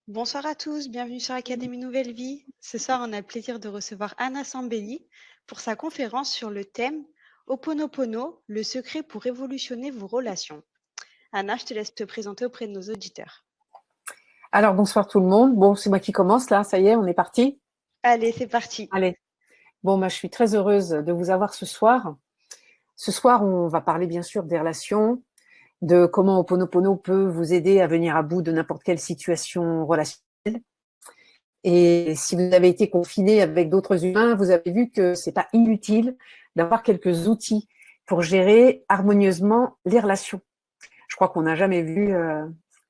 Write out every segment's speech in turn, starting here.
Bonsoir à tous, bienvenue sur Académie Nouvelle Vie. Ce soir, on a le plaisir de recevoir Anna Sambelli pour sa conférence sur le thème Ho'oponopono, le secret pour révolutionner vos relations. Anna, je te laisse te présenter auprès de nos auditeurs. Alors, bonsoir tout le monde. Bon, c'est moi qui commence là, ça y est, on est parti. Allez, c'est parti. Allez. Bon, je suis très heureuse de vous avoir ce soir. Ce soir, on va parler bien sûr des relations, de comment Ho'oponopono peut vous aider à venir à bout de n'importe quelle situation relationnelle. Et si vous avez été confiné avec d'autres humains, vous avez vu que c'est pas inutile d'avoir quelques outils pour gérer harmonieusement les relations. Je crois qu'on n'a jamais vu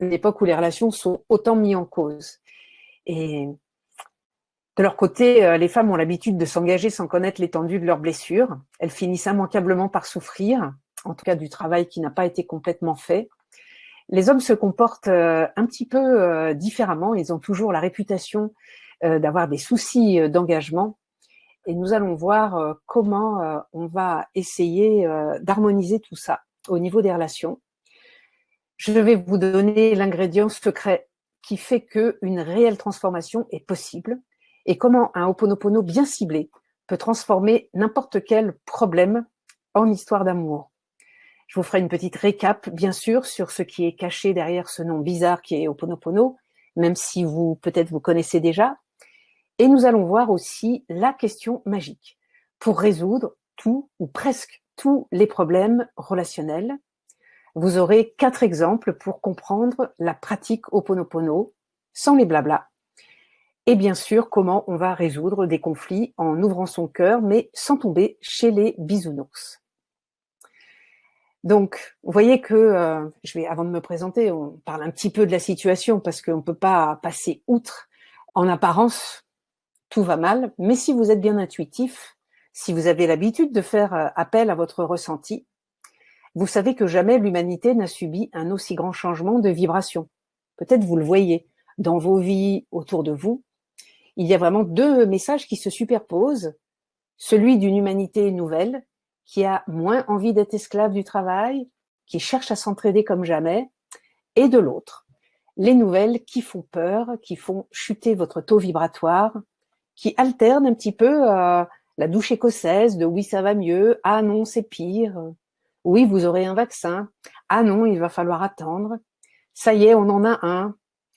une époque où les relations sont autant mises en cause. Et de leur côté, les femmes ont l'habitude de s'engager sans connaître l'étendue de leurs blessures. Elles finissent immanquablement par souffrir, en tout cas du travail qui n'a pas été complètement fait. Les hommes se comportent un petit peu différemment. Ils ont toujours la réputation d'avoir des soucis d'engagement. Et nous allons voir comment on va essayer d'harmoniser tout ça au niveau des relations. Je vais vous donner l'ingrédient secret qui fait qu'une réelle transformation est possible et comment un Ho'oponopono bien ciblé peut transformer n'importe quel problème en histoire d'amour. Je vous ferai une petite récap, bien sûr, sur ce qui est caché derrière ce nom bizarre qui est Ho'oponopono, même si peut-être vous connaissez déjà. Et nous allons voir aussi la question magique pour résoudre tout ou presque tous les problèmes relationnels. Vous aurez 4 exemples pour comprendre la pratique Ho'oponopono sans les blablas. Et bien sûr, comment on va résoudre des conflits en ouvrant son cœur, mais sans tomber chez les bisounours. Donc, vous voyez que, avant de me présenter, on parle un petit peu de la situation parce qu'on ne peut pas passer outre. En apparence, tout va mal, mais si vous êtes bien intuitif, si vous avez l'habitude de faire appel à votre ressenti, vous savez que jamais l'humanité n'a subi un aussi grand changement de vibration. Peut-être vous le voyez dans vos vies autour de vous. Il y a vraiment deux messages qui se superposent. Celui d'une humanité nouvelle qui a moins envie d'être esclave du travail, qui cherche à s'entraider comme jamais, et de l'autre, les nouvelles qui font peur, qui font chuter votre taux vibratoire, qui alternent un petit peu la douche écossaise de oui ça va mieux, ah non c'est pire, oui vous aurez un vaccin, ah non il va falloir attendre, ça y est on en a un,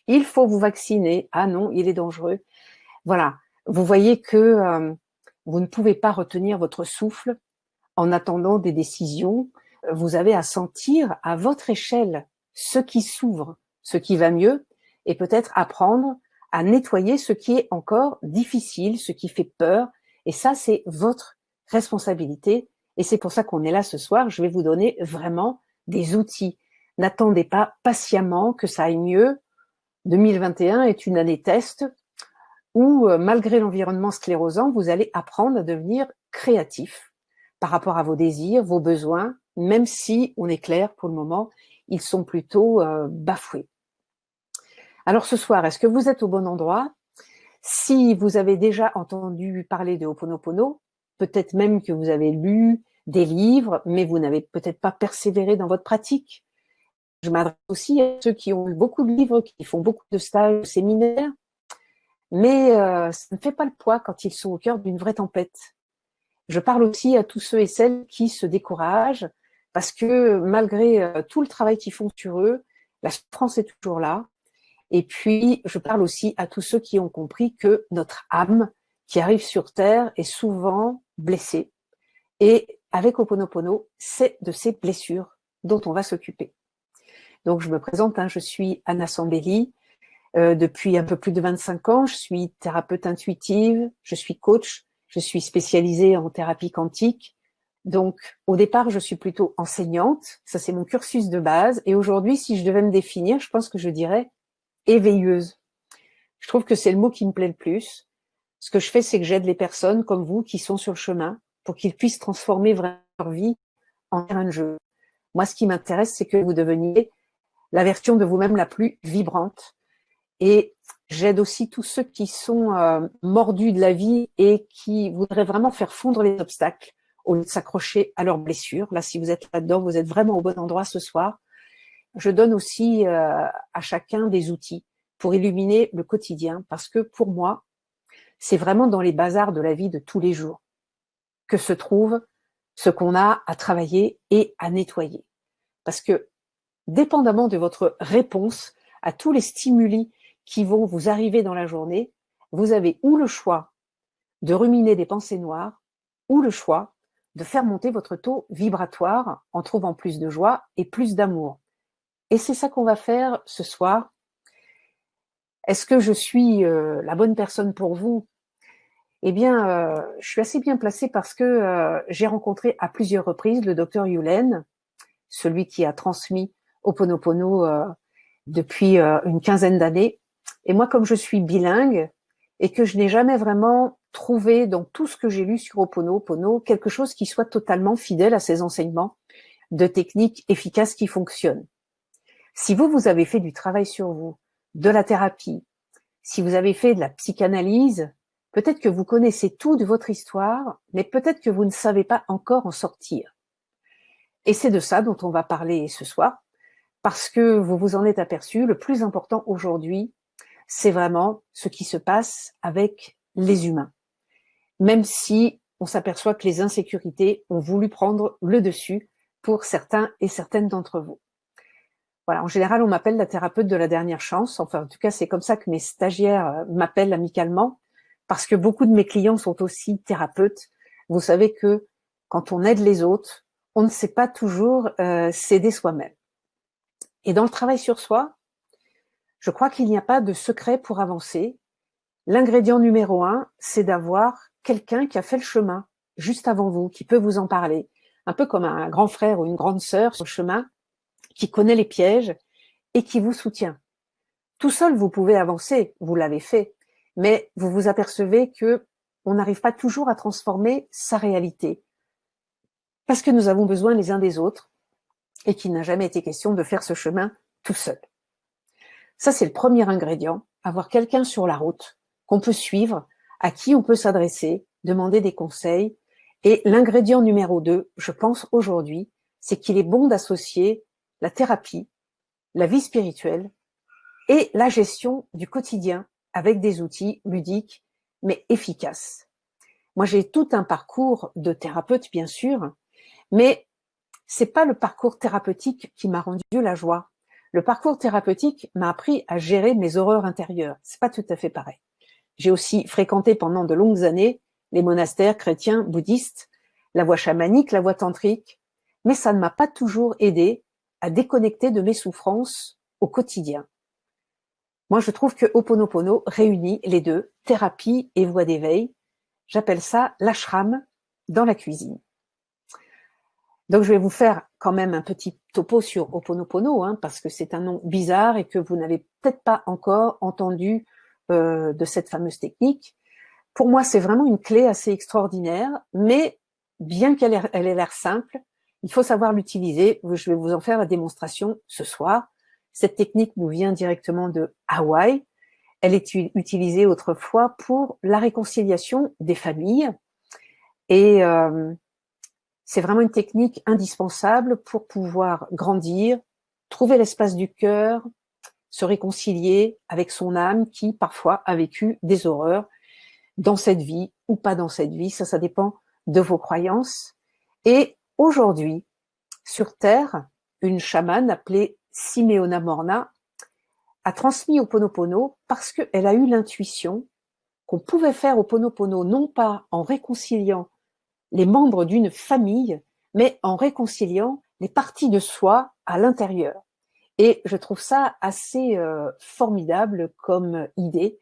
il faut vous vacciner, ah non il est dangereux. Voilà, vous voyez que vous ne pouvez pas retenir votre souffle en attendant des décisions. Vous avez à sentir à votre échelle ce qui s'ouvre, ce qui va mieux, et peut-être apprendre à nettoyer ce qui est encore difficile, ce qui fait peur. Et ça, c'est votre responsabilité. Et c'est pour ça qu'on est là ce soir. Je vais vous donner vraiment des outils. N'attendez pas patiemment que ça aille mieux. 2021 est une année test où, malgré l'environnement sclérosant, vous allez apprendre à devenir créatif par rapport à vos désirs, vos besoins, même si, on est clair pour le moment, ils sont plutôt bafoués. Alors ce soir, est-ce que vous êtes au bon endroit? Si vous avez déjà entendu parler de Ho'oponopono, peut-être même que vous avez lu des livres, mais vous n'avez peut-être pas persévéré dans votre pratique. Je m'adresse aussi à ceux qui ont lu beaucoup de livres, qui font beaucoup de stages, de séminaires, mais ça ne fait pas le poids quand ils sont au cœur d'une vraie tempête. Je parle aussi à tous ceux et celles qui se découragent parce que malgré tout le travail qu'ils font sur eux, la souffrance est toujours là. Et puis, je parle aussi à tous ceux qui ont compris que notre âme qui arrive sur Terre est souvent blessée. Et avec Ho'oponopono, c'est de ces blessures dont on va s'occuper. Donc, je me présente, je suis Anna Sambelli. Depuis un peu plus de 25 ans, je suis thérapeute intuitive, je suis coach, je suis spécialisée en thérapie quantique. Donc, au départ, je suis plutôt enseignante. Ça, c'est mon cursus de base. Et aujourd'hui, si je devais me définir, je pense que je dirais éveilleuse. Je trouve que c'est le mot qui me plaît le plus. Ce que je fais, c'est que j'aide les personnes comme vous qui sont sur le chemin pour qu'ils puissent transformer vraiment leur vie en terrain de jeu. Moi, ce qui m'intéresse, c'est que vous deveniez la version de vous-même la plus vibrante. Et j'aide aussi tous ceux qui sont mordus de la vie et qui voudraient vraiment faire fondre les obstacles au lieu de s'accrocher à leurs blessures. Là, si vous êtes là-dedans, vous êtes vraiment au bon endroit ce soir. Je donne aussi à chacun des outils pour illuminer le quotidien, parce que pour moi, c'est vraiment dans les bazars de la vie de tous les jours que se trouve ce qu'on a à travailler et à nettoyer. Parce que, dépendamment de votre réponse à tous les stimuli qui vont vous arriver dans la journée, vous avez ou le choix de ruminer des pensées noires, ou le choix de faire monter votre taux vibratoire en trouvant plus de joie et plus d'amour. Et c'est ça qu'on va faire ce soir. Est-ce que je suis la bonne personne pour vous? Eh bien, je suis assez bien placée parce que j'ai rencontré à plusieurs reprises le docteur Yulen, celui qui a transmis Ho'oponopono depuis une quinzaine d'années. Et moi, comme je suis bilingue et que je n'ai jamais vraiment trouvé dans tout ce que j'ai lu sur Ho'oponopono quelque chose qui soit totalement fidèle à ses enseignements de techniques efficaces qui fonctionnent. Si vous avez fait du travail sur vous, de la thérapie, si vous avez fait de la psychanalyse, peut-être que vous connaissez tout de votre histoire, mais peut-être que vous ne savez pas encore en sortir. Et c'est de ça dont on va parler ce soir, parce que vous vous en êtes aperçu, le plus important aujourd'hui, c'est vraiment ce qui se passe avec les humains. Même si on s'aperçoit que les insécurités ont voulu prendre le dessus pour certains et certaines d'entre vous. Voilà, en général, on m'appelle la thérapeute de la dernière chance. Enfin, en tout cas, c'est comme ça que mes stagiaires m'appellent amicalement, parce que beaucoup de mes clients sont aussi thérapeutes. Vous savez que quand on aide les autres, on ne sait pas toujours s'aider soi-même. Et dans le travail sur soi, je crois qu'il n'y a pas de secret pour avancer. L'ingrédient numéro 1, c'est d'avoir quelqu'un qui a fait le chemin juste avant vous, qui peut vous en parler. Un peu comme un grand frère ou une grande sœur sur le chemin, qui connaît les pièges et qui vous soutient. Tout seul, vous pouvez avancer, vous l'avez fait, mais vous vous apercevez que on n'arrive pas toujours à transformer sa réalité. Parce que nous avons besoin les uns des autres et qu'il n'a jamais été question de faire ce chemin tout seul. Ça, c'est le premier ingrédient, avoir quelqu'un sur la route qu'on peut suivre, à qui on peut s'adresser, demander des conseils. Et l'ingrédient numéro 2, je pense aujourd'hui, c'est qu'il est bon d'associer la thérapie, la vie spirituelle et la gestion du quotidien avec des outils ludiques mais efficaces. Moi, j'ai tout un parcours de thérapeute, bien sûr, mais c'est pas le parcours thérapeutique qui m'a rendu la joie. Le parcours thérapeutique m'a appris à gérer mes horreurs intérieures. C'est pas tout à fait pareil. J'ai aussi fréquenté pendant de longues années les monastères chrétiens, bouddhistes, la voie chamanique, la voie tantrique, mais ça ne m'a pas toujours aidé à déconnecter de mes souffrances au quotidien. Moi, je trouve que Ho'oponopono réunit les deux, thérapie et voie d'éveil. J'appelle ça l'ashram dans la cuisine. Donc, je vais vous faire quand même un petit topo sur Ho'oponopono, parce que c'est un nom bizarre et que vous n'avez peut-être pas encore entendu de cette fameuse technique. Pour moi, c'est vraiment une clé assez extraordinaire, mais bien qu'elle ait l'air simple, il faut savoir l'utiliser. Je vais vous en faire la démonstration ce soir. Cette technique nous vient directement de Hawaï. Elle est utilisée autrefois pour la réconciliation des familles et c'est vraiment une technique indispensable pour pouvoir grandir, trouver l'espace du cœur, se réconcilier avec son âme qui parfois a vécu des horreurs dans cette vie ou pas dans cette vie, ça dépend de vos croyances. Et aujourd'hui, sur Terre, une chamane appelée Simeona Morna a transmis Ho'oponopono parce qu'elle a eu l'intuition qu'on pouvait faire Ho'oponopono non pas en réconciliant les membres d'une famille, mais en réconciliant les parties de soi à l'intérieur. Et je trouve ça assez formidable comme idée.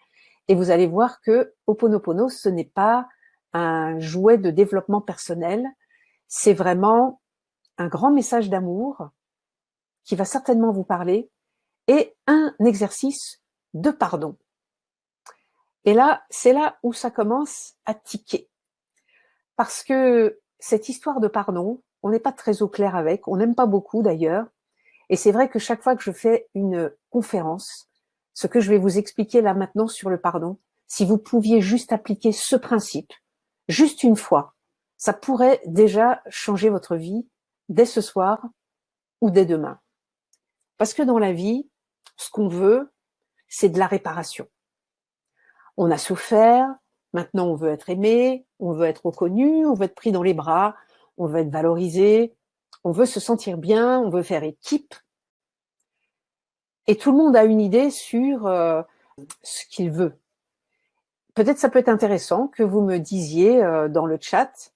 Et vous allez voir que Ho'oponopono, ce n'est pas un jouet de développement personnel, c'est vraiment un grand message d'amour qui va certainement vous parler et un exercice de pardon. Et là, c'est là où ça commence à tiquer. Parce que cette histoire de pardon, on n'est pas très au clair avec, on n'aime pas beaucoup d'ailleurs. Et c'est vrai que chaque fois que je fais une conférence, ce que je vais vous expliquer là maintenant sur le pardon, si vous pouviez juste appliquer ce principe, juste une fois, ça pourrait déjà changer votre vie dès ce soir ou dès demain. Parce que dans la vie, ce qu'on veut, c'est de la réparation. On a souffert, maintenant on veut être aimé, on veut être reconnu, on veut être pris dans les bras, on veut être valorisé, on veut se sentir bien, on veut faire équipe. Et tout le monde a une idée sur ce qu'il veut. Peut-être ça peut être intéressant que vous me disiez dans le chat,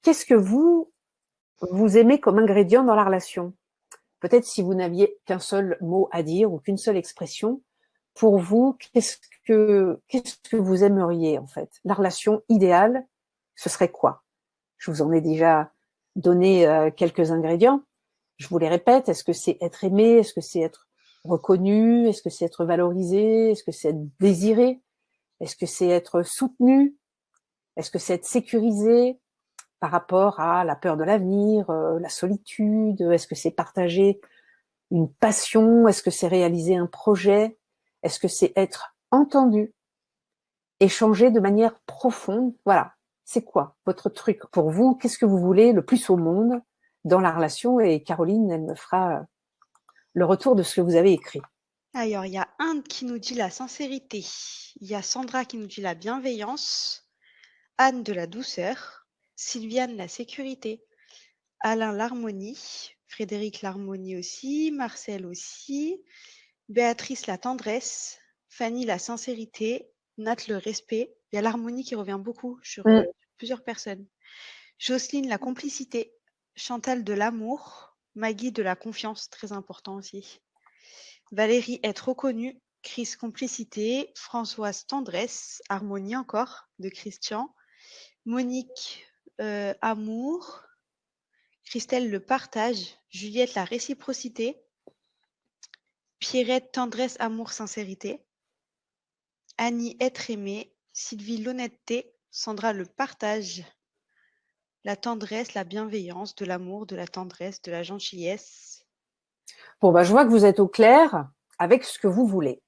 qu'est-ce que vous aimez comme ingrédient dans la relation? Peut-être si vous n'aviez qu'un seul mot à dire ou qu'une seule expression, pour vous, qu'est-ce que vous aimeriez en fait? La relation idéale, ce serait quoi? Je vous en ai déjà donné quelques ingrédients. Je vous les répète, est-ce que c'est être aimé? Est-ce que c'est être reconnu? Est-ce que c'est être valorisé? Est-ce que c'est être désiré? Est-ce que c'est être soutenu? Est-ce que c'est être sécurisé par rapport à la peur de l'avenir, la solitude? Est-ce que c'est partager une passion? Est-ce que c'est réaliser un projet? Est-ce que c'est être entendu? Échanger de manière profonde? Voilà. C'est quoi votre truc pour vous? Qu'est-ce que vous voulez le plus au monde dans la relation? Et Caroline, elle me fera le retour de ce que vous avez écrit. Alors, il y a Inde qui nous dit la sincérité. Il y a Sandra qui nous dit la bienveillance. Anne de la douceur. Sylviane la sécurité. Alain l'harmonie. Frédéric l'harmonie aussi. Marcel aussi. Béatrice la tendresse. Fanny la sincérité. Nat le respect. Il y a l'harmonie qui revient beaucoup sur plusieurs personnes. Jocelyne la complicité. Chantal de l'amour. Maggie de la confiance, très important aussi. Valérie être reconnue. Chris complicité. Françoise tendresse. Harmonie encore de Christian. Monique amour. Christelle le partage. Juliette la réciprocité. Pierrette tendresse, amour, sincérité. Annie être aimée. Sylvie l'honnêteté. Sandra le partage. La tendresse, la bienveillance, de l'amour, de la tendresse, de la gentillesse. Bon, je vois que vous êtes au clair avec ce que vous voulez.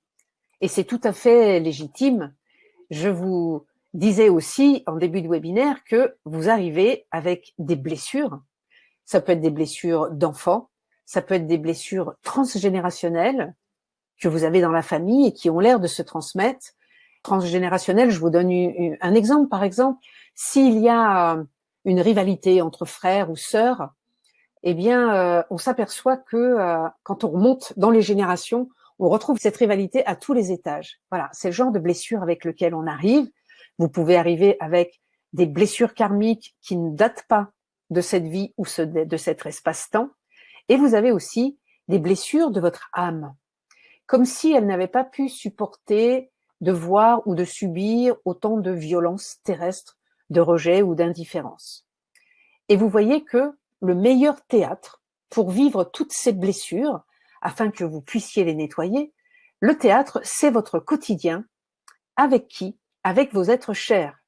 Et c'est tout à fait légitime. Je vous disais aussi en début de webinaire que vous arrivez avec des blessures. Ça peut être des blessures d'enfants, ça peut être des blessures transgénérationnelles que vous avez dans la famille et qui ont l'air de se transmettre. Transgénérationnelles, je vous donne un exemple. Par exemple, s'il y a une rivalité entre frères ou sœurs, eh bien, on s'aperçoit que quand on remonte dans les générations, on retrouve cette rivalité à tous les étages. Voilà, c'est le genre de blessure avec lequel on arrive. Vous pouvez arriver avec des blessures karmiques qui ne datent pas de cette vie ou de cet espace-temps. Et vous avez aussi des blessures de votre âme, comme si elle n'avait pas pu supporter de voir ou de subir autant de violences terrestres, de rejet ou d'indifférence. Et vous voyez que le meilleur théâtre pour vivre toutes ces blessures, afin que vous puissiez les nettoyer, le théâtre, c'est votre quotidien. Avec qui? Avec vos êtres chers.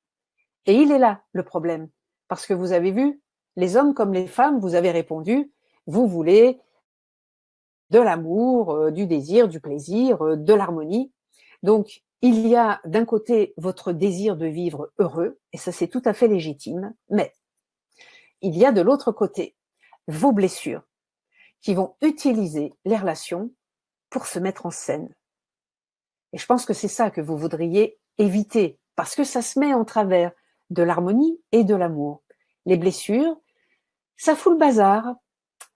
Et il est là le problème, parce que vous avez vu, les hommes comme les femmes, vous avez répondu, vous voulez de l'amour, du désir, du plaisir, de l'harmonie. Donc, il y a d'un côté votre désir de vivre heureux, et ça c'est tout à fait légitime, mais il y a de l'autre côté vos blessures qui vont utiliser les relations pour se mettre en scène. Et je pense que c'est ça que vous voudriez éviter, parce que ça se met en travers de l'harmonie et de l'amour. Les blessures, ça fout le bazar.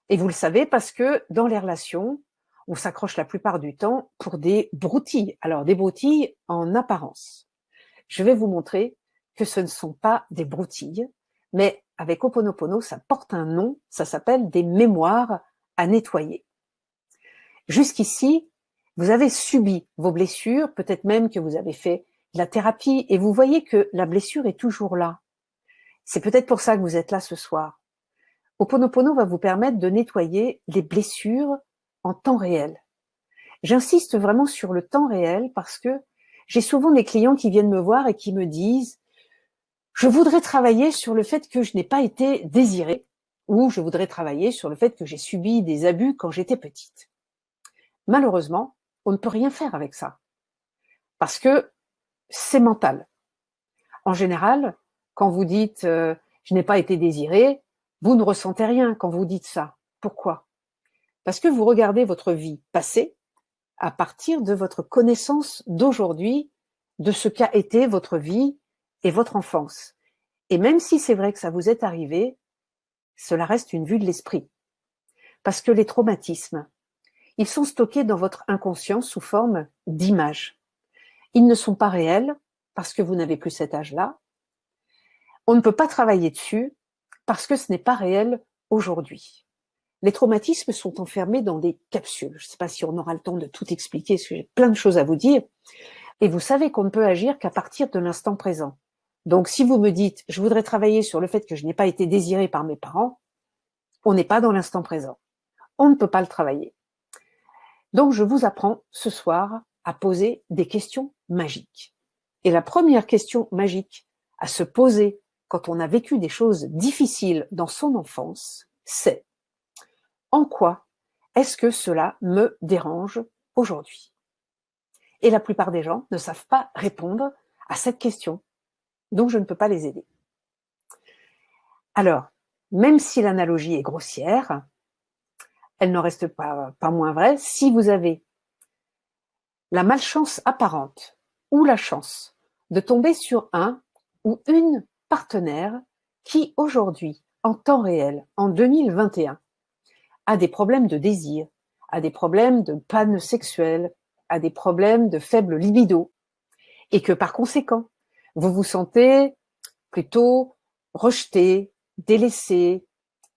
Et vous le savez parce que dans les relations, on s'accroche la plupart du temps pour des broutilles. Alors, des broutilles en apparence. Je vais vous montrer que ce ne sont pas des broutilles, mais avec Ho'oponopono, ça porte un nom, ça s'appelle des mémoires à nettoyer. Jusqu'ici, vous avez subi vos blessures, peut-être même que vous avez fait de la thérapie, et vous voyez que la blessure est toujours là. C'est peut-être pour ça que vous êtes là ce soir. Ho'oponopono va vous permettre de nettoyer les blessures en temps réel. J'insiste vraiment sur le temps réel parce que j'ai souvent des clients qui viennent me voir et qui me disent « Je voudrais travailler sur le fait que je n'ai pas été désirée » ou « Je voudrais travailler sur le fait que j'ai subi des abus quand j'étais petite ». Malheureusement, on ne peut rien faire avec ça parce que c'est mental. En général, quand vous dites je n'ai pas été désirée », vous ne ressentez rien quand vous dites ça. Pourquoi? Parce que vous regardez votre vie passée à partir de votre connaissance d'aujourd'hui, de ce qu'a été votre vie et votre enfance. Et même si c'est vrai que ça vous est arrivé, cela reste une vue de l'esprit. Parce que les traumatismes, ils sont stockés dans votre inconscient sous forme d'images. Ils ne sont pas réels parce que vous n'avez plus cet âge-là. On ne peut pas travailler dessus parce que ce n'est pas réel aujourd'hui. Les traumatismes sont enfermés dans des capsules. Je ne sais pas si on aura le temps de tout expliquer, parce que j'ai plein de choses à vous dire. Et vous savez qu'on ne peut agir qu'à partir de l'instant présent. Donc, si vous me dites, je voudrais travailler sur le fait que je n'ai pas été désiré par mes parents, on n'est pas dans l'instant présent. On ne peut pas le travailler. Donc, je vous apprends ce soir à poser des questions magiques. Et la première question magique à se poser quand on a vécu des choses difficiles dans son enfance, c'est: en quoi est-ce que cela me dérange aujourd'hui? Et la plupart des gens ne savent pas répondre à cette question, donc je ne peux pas les aider. Alors, même si l'analogie est grossière, elle n'en reste pas moins vraie. Si vous avez la malchance apparente ou la chance de tomber sur un ou une partenaire qui aujourd'hui, en temps réel, en 2021, a des problèmes de désir, a des problèmes de panne sexuelle, a des problèmes de faible libido, et que par conséquent, vous vous sentez plutôt rejeté, délaissé,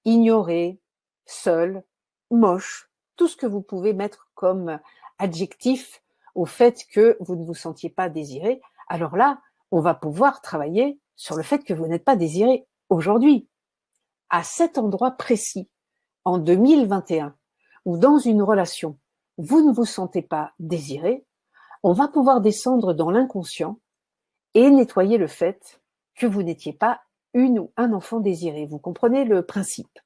ignoré, seul, moche, tout ce que vous pouvez mettre comme adjectif au fait que vous ne vous sentiez pas désiré, alors là, on va pouvoir travailler sur le fait que vous n'êtes pas désiré aujourd'hui, à cet endroit précis, en 2021, ou dans une relation, vous ne vous sentez pas désiré, on va pouvoir descendre dans l'inconscient et nettoyer le fait que vous n'étiez pas une ou un enfant désiré. Vous comprenez le principe.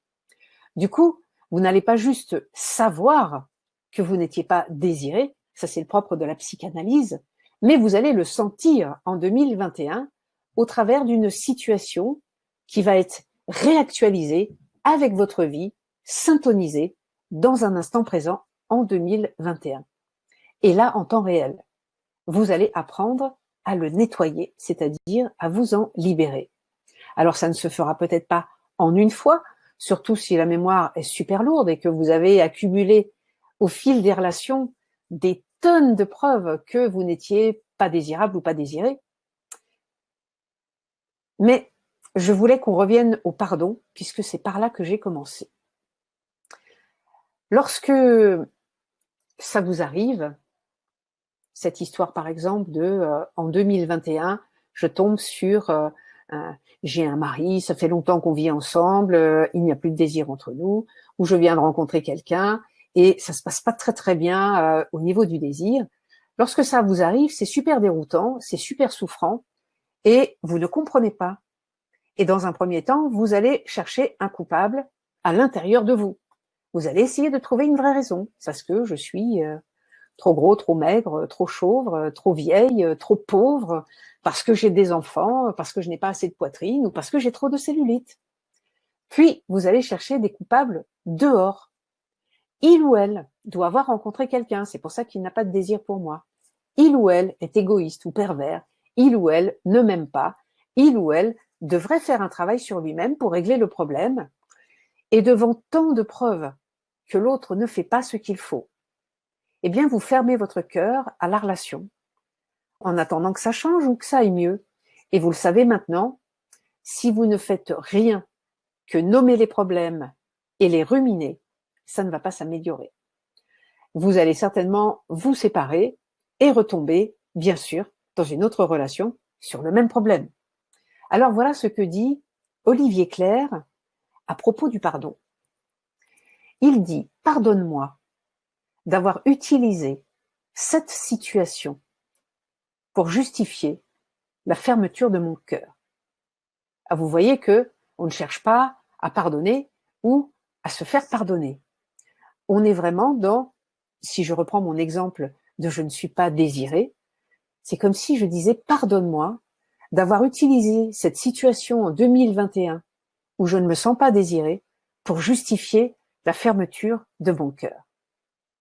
Du coup, vous n'allez pas juste savoir que vous n'étiez pas désiré, ça c'est le propre de la psychanalyse, mais vous allez le sentir en 2021 au travers d'une situation qui va être réactualisée avec votre vie, syntonisée dans un instant présent en 2021. Et là, en temps réel, vous allez apprendre à le nettoyer, c'est-à-dire à vous en libérer. Alors ça ne se fera peut-être pas en une fois, surtout si la mémoire est super lourde et que vous avez accumulé au fil des relations des tonnes de preuves que vous n'étiez pas désirable ou pas désiré. Mais je voulais qu'on revienne au pardon, puisque c'est par là que j'ai commencé. Lorsque ça vous arrive, cette histoire par exemple de en 2021, je tombe sur j'ai un mari, ça fait longtemps qu'on vit ensemble, il n'y a plus de désir entre nous, ou je viens de rencontrer quelqu'un et ça se passe pas très très bien au niveau du désir. Lorsque ça vous arrive, c'est super déroutant, c'est super souffrant et vous ne comprenez pas. Et dans un premier temps, vous allez chercher un coupable à l'intérieur de vous. Vous allez essayer de trouver une vraie raison. Parce que je suis trop gros, trop maigre, trop chauve, trop vieille, trop pauvre, parce que j'ai des enfants, parce que je n'ai pas assez de poitrine ou parce que j'ai trop de cellulite. Puis, vous allez chercher des coupables dehors. Il ou elle doit avoir rencontré quelqu'un, c'est pour ça qu'il n'a pas de désir pour moi. Il ou elle est égoïste ou pervers. Il ou elle ne m'aime pas. Il ou elle devrait faire un travail sur lui-même pour régler le problème. Et devant tant de preuves que l'autre ne fait pas ce qu'il faut, eh bien, vous fermez votre cœur à la relation, en attendant que ça change ou que ça aille mieux. Et vous le savez maintenant, si vous ne faites rien que nommer les problèmes et les ruminer, ça ne va pas s'améliorer. Vous allez certainement vous séparer et retomber, bien sûr, dans une autre relation sur le même problème. Alors voilà ce que dit Olivier Clerc à propos du pardon. Il dit « Pardonne-moi d'avoir utilisé cette situation pour justifier la fermeture de mon cœur. » Ah, vous voyez que on ne cherche pas à pardonner ou à se faire pardonner. On est vraiment dans, si je reprends mon exemple de je ne suis pas désiré, c'est comme si je disais pardonne-moi d'avoir utilisé cette situation en 2021 où je ne me sens pas désiré pour justifier la fermeture de mon cœur.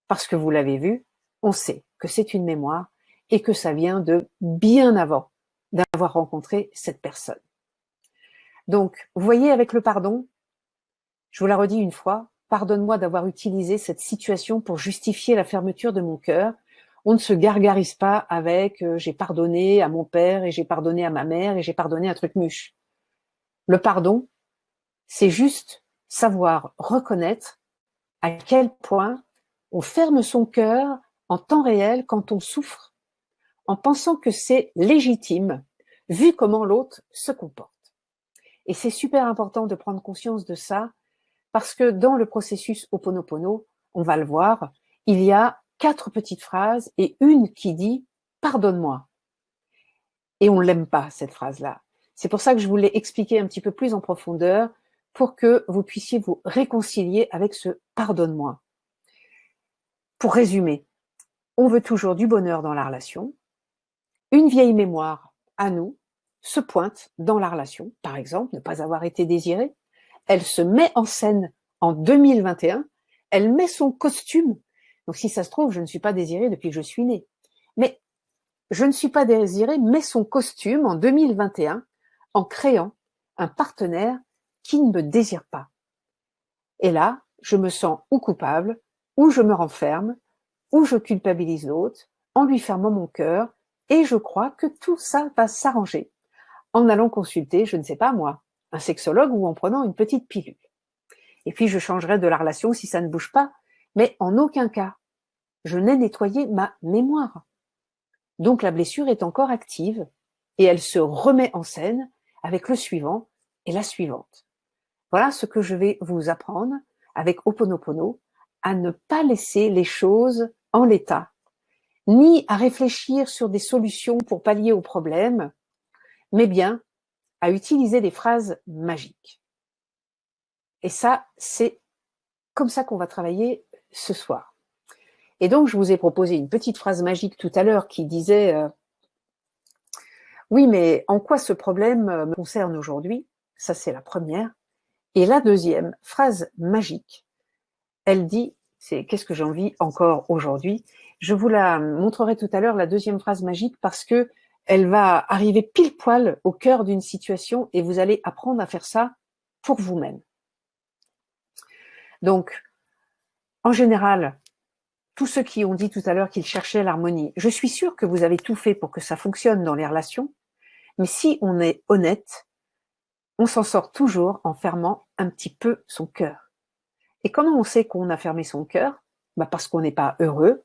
Parce que vous l'avez vu, on sait que c'est une mémoire et que ça vient de bien avant d'avoir rencontré cette personne. Donc, vous voyez, avec le pardon, je vous la redis une fois, pardonne-moi d'avoir utilisé cette situation pour justifier la fermeture de mon cœur. On ne se gargarise pas avec j'ai pardonné à mon père et j'ai pardonné à ma mère et j'ai pardonné à Trucmuche. Le pardon, c'est juste savoir reconnaître à quel point on ferme son cœur en temps réel quand on souffre, en pensant que c'est légitime, vu comment l'autre se comporte. Et c'est super important de prendre conscience de ça, parce que dans le processus Ho'oponopono, on va le voir, il y a 4 petites phrases et une qui dit « pardonne-moi ». Et on ne l'aime pas, cette phrase-là. C'est pour ça que je voulais expliquer un petit peu plus en profondeur pour que vous puissiez vous réconcilier avec ce « pardonne-moi ». Pour résumer, on veut toujours du bonheur dans la relation. Une vieille mémoire à nous se pointe dans la relation. Par exemple, ne pas avoir été désiré. Elle se met en scène en 2021. Elle met son costume. Donc si ça se trouve, je ne suis pas désirée depuis que je suis née. Mais je ne suis pas désirée, met son costume en 2021 en créant un partenaire qui ne me désire pas. Et là, je me sens ou coupable, ou je me renferme, ou je culpabilise l'autre en lui fermant mon cœur, et je crois que tout ça va s'arranger en allant consulter, je ne sais pas moi, un sexologue ou en prenant une petite pilule. Et puis je changerai de la relation si ça ne bouge pas, mais en aucun cas, je n'ai nettoyé ma mémoire. Donc la blessure est encore active et elle se remet en scène avec le suivant et la suivante. Voilà ce que je vais vous apprendre avec Ho'oponopono, à ne pas laisser les choses en l'état, ni à réfléchir sur des solutions pour pallier aux problèmes, mais bien à utiliser des phrases magiques. Et ça, c'est comme ça qu'on va travailler ce soir. Et donc, je vous ai proposé une petite phrase magique tout à l'heure qui disait oui, mais en quoi ce problème me concerne aujourd'hui? Ça, c'est la première. Et la deuxième phrase magique, elle dit, c'est qu'est-ce que j'ai envie encore aujourd'hui? Je vous la montrerai tout à l'heure, la deuxième phrase magique, parce que elle va arriver pile poil au cœur d'une situation et vous allez apprendre à faire ça pour vous-même. Donc, en général, tous ceux qui ont dit tout à l'heure qu'ils cherchaient l'harmonie, je suis sûre que vous avez tout fait pour que ça fonctionne dans les relations, mais si on est honnête, on s'en sort toujours en fermant un petit peu son cœur. Et comment on sait qu'on a fermé son cœur? Parce qu'on n'est pas heureux,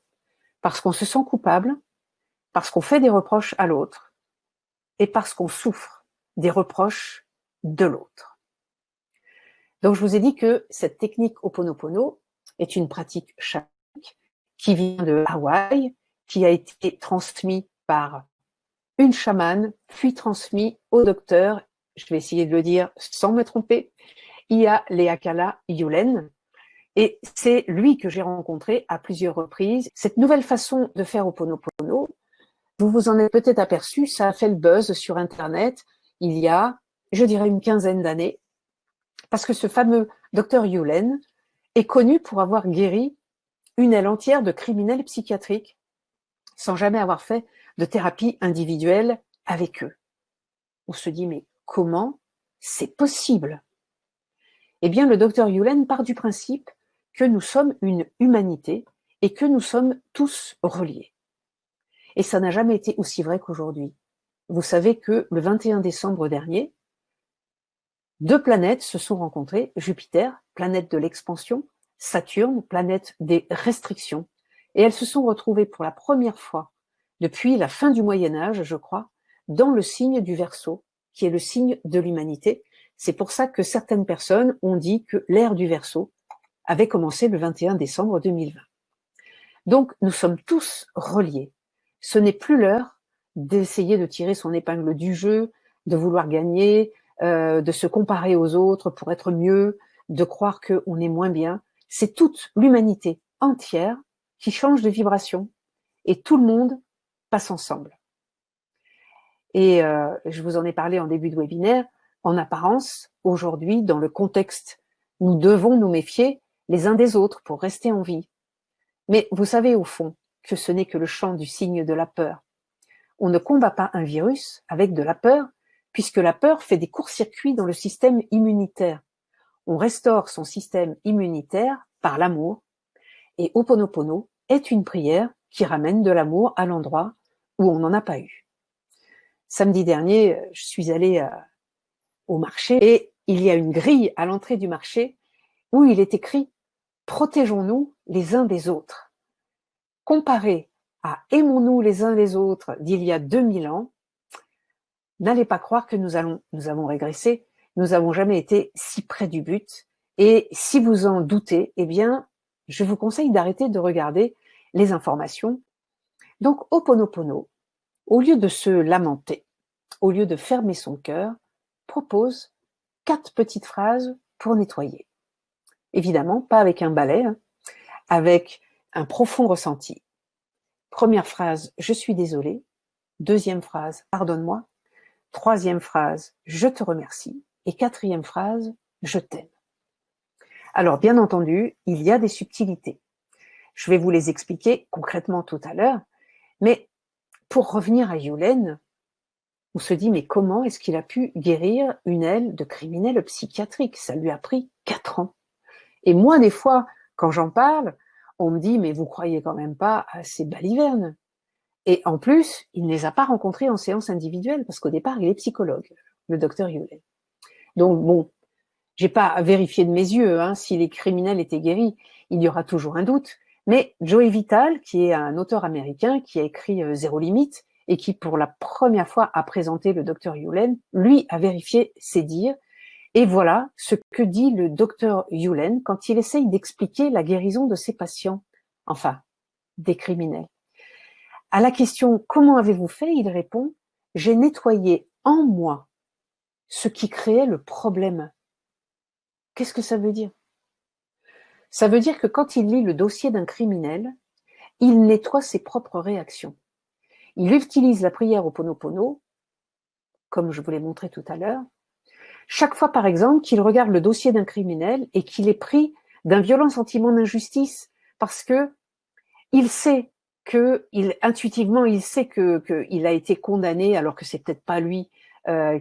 parce qu'on se sent coupable, parce qu'on fait des reproches à l'autre, et parce qu'on souffre des reproches de l'autre. Donc je vous ai dit que cette technique Ho'oponopono est une pratique chamanique qui vient de Hawaï, qui a été transmise par une chamane, puis transmise au docteur, je vais essayer de le dire sans me tromper, Ia Leakala Yulen. Et c'est lui que j'ai rencontré à plusieurs reprises. Cette nouvelle façon de faire Ho'oponopono, vous vous en êtes peut-être aperçu, ça a fait le buzz sur Internet il y a, je dirais, une quinzaine d'années, parce que ce fameux docteur Yulen est connu pour avoir guéri une aile entière de criminels psychiatriques sans jamais avoir fait de thérapie individuelle avec eux. On se dit, mais comment c'est possible? Eh bien, le docteur Yulen part du principe que nous sommes une humanité et que nous sommes tous reliés. Et ça n'a jamais été aussi vrai qu'aujourd'hui. Vous savez que le 21 décembre dernier, 2 planètes se sont rencontrées, Jupiter, planète de l'expansion, Saturne, planète des restrictions, et elles se sont retrouvées pour la première fois depuis la fin du Moyen-Âge, je crois, dans le signe du Verseau, qui est le signe de l'humanité. C'est pour ça que certaines personnes ont dit que l'ère du Verseau avait commencé le 21 décembre 2020. Donc, nous sommes tous reliés. Ce n'est plus l'heure d'essayer de tirer son épingle du jeu, de vouloir gagner, de se comparer aux autres pour être mieux, de croire qu'on est moins bien. C'est toute l'humanité entière qui change de vibration et tout le monde passe ensemble. Et je vous en ai parlé en début de webinaire, en apparence, aujourd'hui, dans le contexte, nous devons nous méfier les uns des autres pour rester en vie. Mais vous savez au fond que ce n'est que le chant du cygne de la peur. On ne combat pas un virus avec de la peur, puisque la peur fait des courts-circuits dans le système immunitaire. On restaure son système immunitaire par l'amour, et Ho'oponopono est une prière qui ramène de l'amour à l'endroit où on n'en a pas eu. Samedi dernier, je suis allée au marché et il y a une grille à l'entrée du marché où il est écrit « Protégeons-nous les uns des autres ». Comparé à « Aimons-nous les uns les autres » d'il y a 2000 ans, n'allez pas croire que nous avons régressé, nous n'avons jamais été si près du but. Et si vous en doutez, eh bien, je vous conseille d'arrêter de regarder les informations. Donc, Ho'oponopono, au lieu de se lamenter, au lieu de fermer son cœur, propose 4 petites phrases pour nettoyer. Évidemment, pas avec un balai, avec un profond ressenti. Première phrase, je suis désolé. Deuxième phrase, pardonne-moi. Troisième phrase, je te remercie. Et quatrième phrase, je t'aime. Alors, bien entendu, il y a des subtilités. Je vais vous les expliquer concrètement tout à l'heure. Mais pour revenir à Yulen, on se dit, mais comment est-ce qu'il a pu guérir une aile de criminel psychiatrique? Ça lui a pris 4 ans. Et moi, des fois, quand j'en parle, on me dit, mais vous croyez quand même pas à ces balivernes. Et en plus, il ne les a pas rencontrés en séance individuelle, parce qu'au départ, il est psychologue, le docteur Yulen. Donc bon, j'ai pas vérifié de mes yeux si les criminels étaient guéris, il y aura toujours un doute. Mais Joey Vital, qui est un auteur américain qui a écrit Zéro Limite et qui pour la première fois a présenté le docteur Yulen, lui a vérifié ses dires. Et voilà ce que dit le docteur Yulen quand il essaye d'expliquer la guérison de ses patients, enfin, des criminels. À la question « Comment avez-vous fait ?» il répond « J'ai nettoyé en moi ce qui créait le problème. » Qu'est-ce que ça veut dire? Ça veut dire que quand il lit le dossier d'un criminel, il nettoie ses propres réactions. Il utilise la prière Ho'oponopono, comme je vous l'ai montré tout à l'heure, chaque fois par exemple qu'il regarde le dossier d'un criminel et qu'il est pris d'un violent sentiment d'injustice parce que il sait intuitivement il sait qu'il a été condamné alors que c'est peut-être pas lui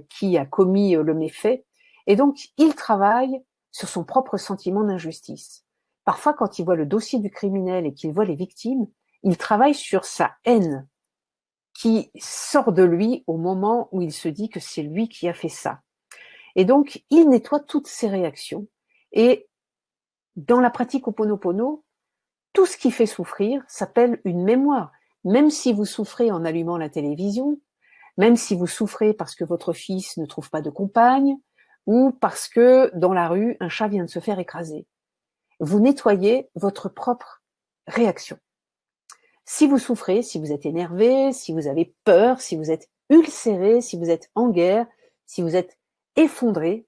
qui a commis le méfait, et donc il travaille sur son propre sentiment d'injustice. Parfois, quand il voit le dossier du criminel et qu'il voit les victimes, il travaille sur sa haine qui sort de lui au moment où il se dit que c'est lui qui a fait ça. Et donc, il nettoie toutes ses réactions. Et dans la pratique Ho'oponopono, tout ce qui fait souffrir s'appelle une mémoire. Même si vous souffrez en allumant la télévision, même si vous souffrez parce que votre fils ne trouve pas de compagne, ou parce que dans la rue, un chat vient de se faire écraser. Vous nettoyez votre propre réaction. Si vous souffrez, si vous êtes énervé, si vous avez peur, si vous êtes ulcéré, si vous êtes en guerre, si vous êtes effondré,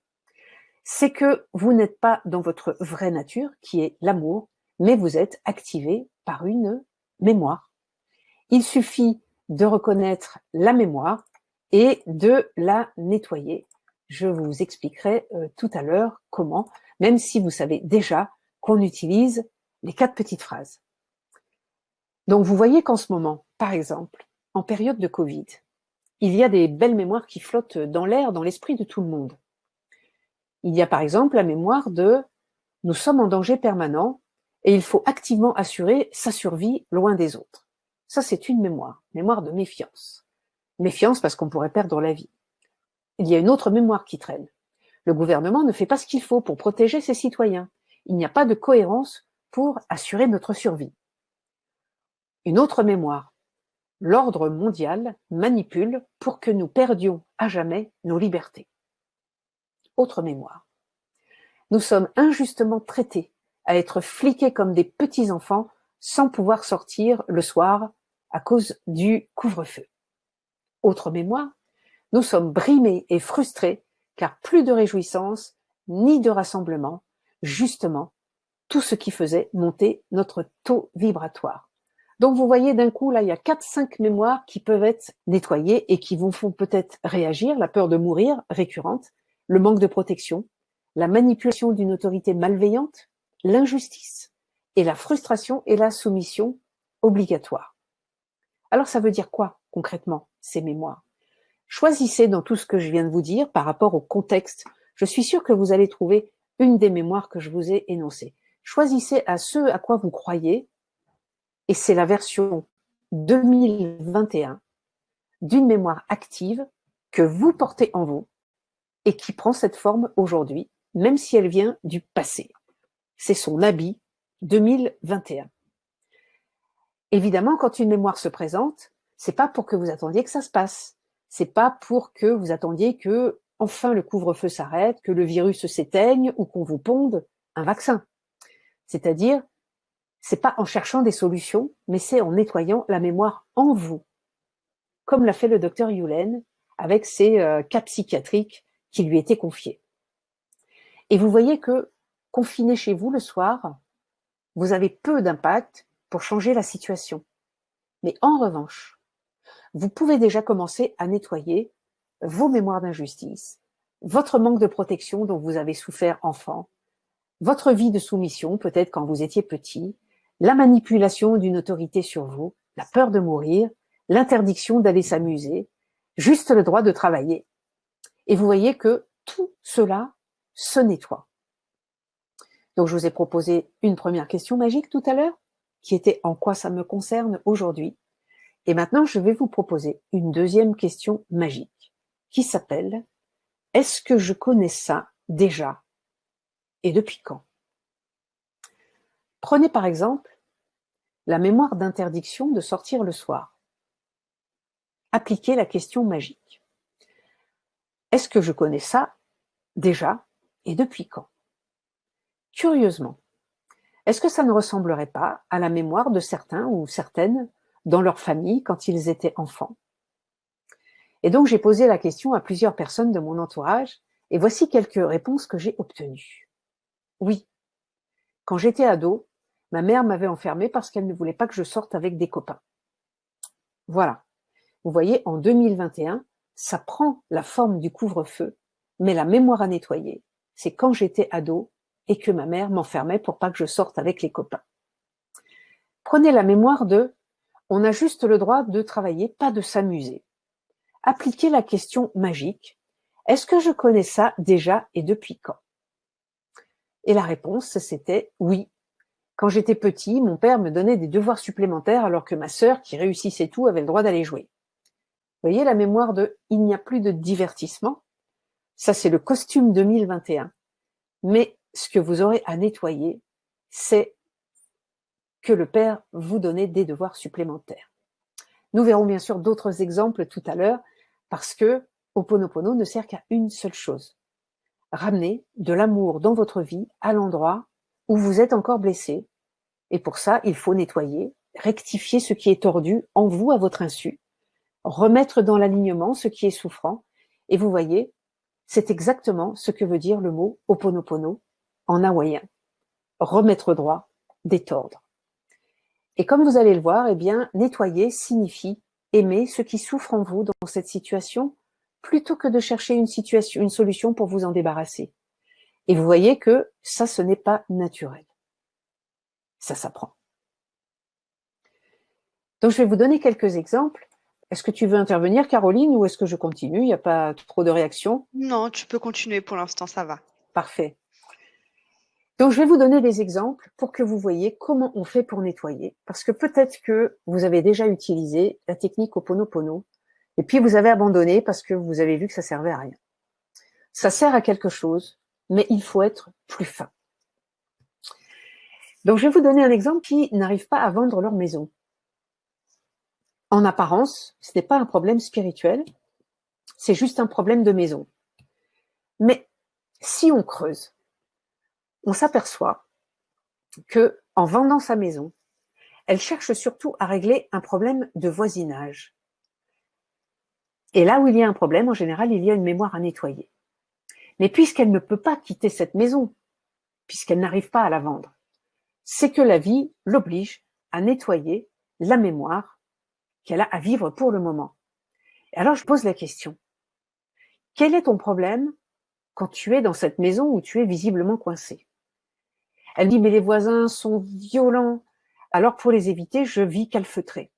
c'est que vous n'êtes pas dans votre vraie nature, qui est l'amour, mais vous êtes activé par une mémoire. Il suffit de reconnaître la mémoire et de la nettoyer. Je vous expliquerai tout à l'heure comment, même si vous savez déjà qu'on utilise les 4 petites phrases. Donc vous voyez qu'en ce moment, par exemple, en période de Covid, il y a des belles mémoires qui flottent dans l'air, dans l'esprit de tout le monde. Il y a par exemple la mémoire de « nous sommes en danger permanent et il faut activement assurer sa survie loin des autres ». Ça, c'est une mémoire de méfiance. Méfiance parce qu'on pourrait perdre la vie. Il y a une autre mémoire qui traîne. Le gouvernement ne fait pas ce qu'il faut pour protéger ses citoyens. Il n'y a pas de cohérence pour assurer notre survie. Une autre mémoire. L'ordre mondial manipule pour que nous perdions à jamais nos libertés. Autre mémoire. Nous sommes injustement traités à être fliqués comme des petits enfants sans pouvoir sortir le soir à cause du couvre-feu. Autre mémoire. Nous sommes brimés et frustrés car plus de réjouissance ni de rassemblement, justement tout ce qui faisait monter notre taux vibratoire. Donc vous voyez d'un coup là il y a 4-5 mémoires qui peuvent être nettoyées et qui vous font peut-être réagir, la peur de mourir récurrente, le manque de protection, la manipulation d'une autorité malveillante, l'injustice et la frustration et la soumission obligatoire. Alors ça veut dire quoi concrètement, ces mémoires? Choisissez dans tout ce que je viens de vous dire par rapport au contexte. Je suis sûre que vous allez trouver une des mémoires que je vous ai énoncées. Choisissez à ce à quoi vous croyez, et c'est la version 2021 d'une mémoire active que vous portez en vous et qui prend cette forme aujourd'hui, même si elle vient du passé. C'est son habit 2021. Évidemment, quand une mémoire se présente, c'est pas pour que vous attendiez que ça se passe. C'est pas pour que vous attendiez que enfin le couvre-feu s'arrête, que le virus s'éteigne ou qu'on vous ponde un vaccin. C'est-à-dire, c'est pas en cherchant des solutions, mais c'est en nettoyant la mémoire en vous, comme l'a fait le docteur Yulen avec ses cas psychiatriques qui lui étaient confiés. Et vous voyez que confiné chez vous le soir, vous avez peu d'impact pour changer la situation. Mais en revanche, vous pouvez déjà commencer à nettoyer vos mémoires d'injustice, votre manque de protection dont vous avez souffert enfant, votre vie de soumission, peut-être quand vous étiez petit, la manipulation d'une autorité sur vous, la peur de mourir, l'interdiction d'aller s'amuser, juste le droit de travailler. Et vous voyez que tout cela se nettoie. Donc je vous ai proposé une première question magique tout à l'heure, qui était en quoi ça me concerne aujourd'hui. Et maintenant, je vais vous proposer une deuxième question magique, qui s'appelle « Est-ce que je connais ça déjà et depuis quand ?» Prenez par exemple la mémoire d'interdiction de sortir le soir. Appliquez la question magique. Est-ce que je connais ça déjà et depuis quand? Curieusement, est-ce que ça ne ressemblerait pas à la mémoire de certains ou certaines dans leur famille quand ils étaient enfants? Et donc j'ai posé la question à plusieurs personnes de mon entourage et voici quelques réponses que j'ai obtenues. Oui, quand j'étais ado, ma mère m'avait enfermée parce qu'elle ne voulait pas que je sorte avec des copains. Voilà. Vous voyez, en 2021, ça prend la forme du couvre-feu, mais la mémoire à nettoyer, c'est quand j'étais ado et que ma mère m'enfermait pour pas que je sorte avec les copains. Prenez la mémoire de « on a juste le droit de travailler, pas de s'amuser ». Appliquez la question magique « est-ce que je connais ça déjà et depuis quand ?» Et la réponse, c'était « oui ». Quand j'étais petit, mon père me donnait des devoirs supplémentaires alors que ma sœur, qui réussissait tout, avait le droit d'aller jouer. Vous voyez la mémoire de « il n'y a plus de divertissement ». Ça, c'est le costume 2021. Mais ce que vous aurez à nettoyer, c'est que le père vous donnait des devoirs supplémentaires. Nous verrons bien sûr d'autres exemples tout à l'heure parce que Ho'oponopono ne sert qu'à une seule chose. Ramener de l'amour dans votre vie à l'endroit où vous êtes encore blessé. Et pour ça, il faut nettoyer, rectifier ce qui est tordu en vous à votre insu, remettre dans l'alignement ce qui est souffrant. Et vous voyez, c'est exactement ce que veut dire le mot Ho'oponopono en hawaïen. Remettre droit, détordre. Et comme vous allez le voir, eh bien, nettoyer signifie aimer ce qui souffre en vous dans cette situation, plutôt que de chercher une solution pour vous en débarrasser. Et vous voyez que ça, ce n'est pas naturel. Ça s'apprend. Donc, je vais vous donner quelques exemples. Est-ce que tu veux intervenir, Caroline, ou est-ce que je continue? Il n'y a pas trop de réactions? Non, tu peux continuer pour l'instant, ça va. Parfait. Donc, je vais vous donner des exemples pour que vous voyez comment on fait pour nettoyer. Parce que peut-être que vous avez déjà utilisé la technique Ho'oponopono et puis vous avez abandonné parce que vous avez vu que ça servait à rien. Ça sert à quelque chose, mais il faut être plus fin. Donc, je vais vous donner un exemple qui n'arrive pas à vendre leur maison. En apparence, ce n'est pas un problème spirituel, c'est juste un problème de maison. Mais si on creuse, on s'aperçoit que, en vendant sa maison, elle cherche surtout à régler un problème de voisinage. Et là où il y a un problème, en général, il y a une mémoire à nettoyer. Mais puisqu'elle ne peut pas quitter cette maison, puisqu'elle n'arrive pas à la vendre, c'est que la vie l'oblige à nettoyer la mémoire qu'elle a à vivre pour le moment. Et alors je pose la question, quel est ton problème quand tu es dans cette maison où tu es visiblement coincé? Elle dit, mais les voisins sont violents, Alors pour les éviter, je vis calfeutrée.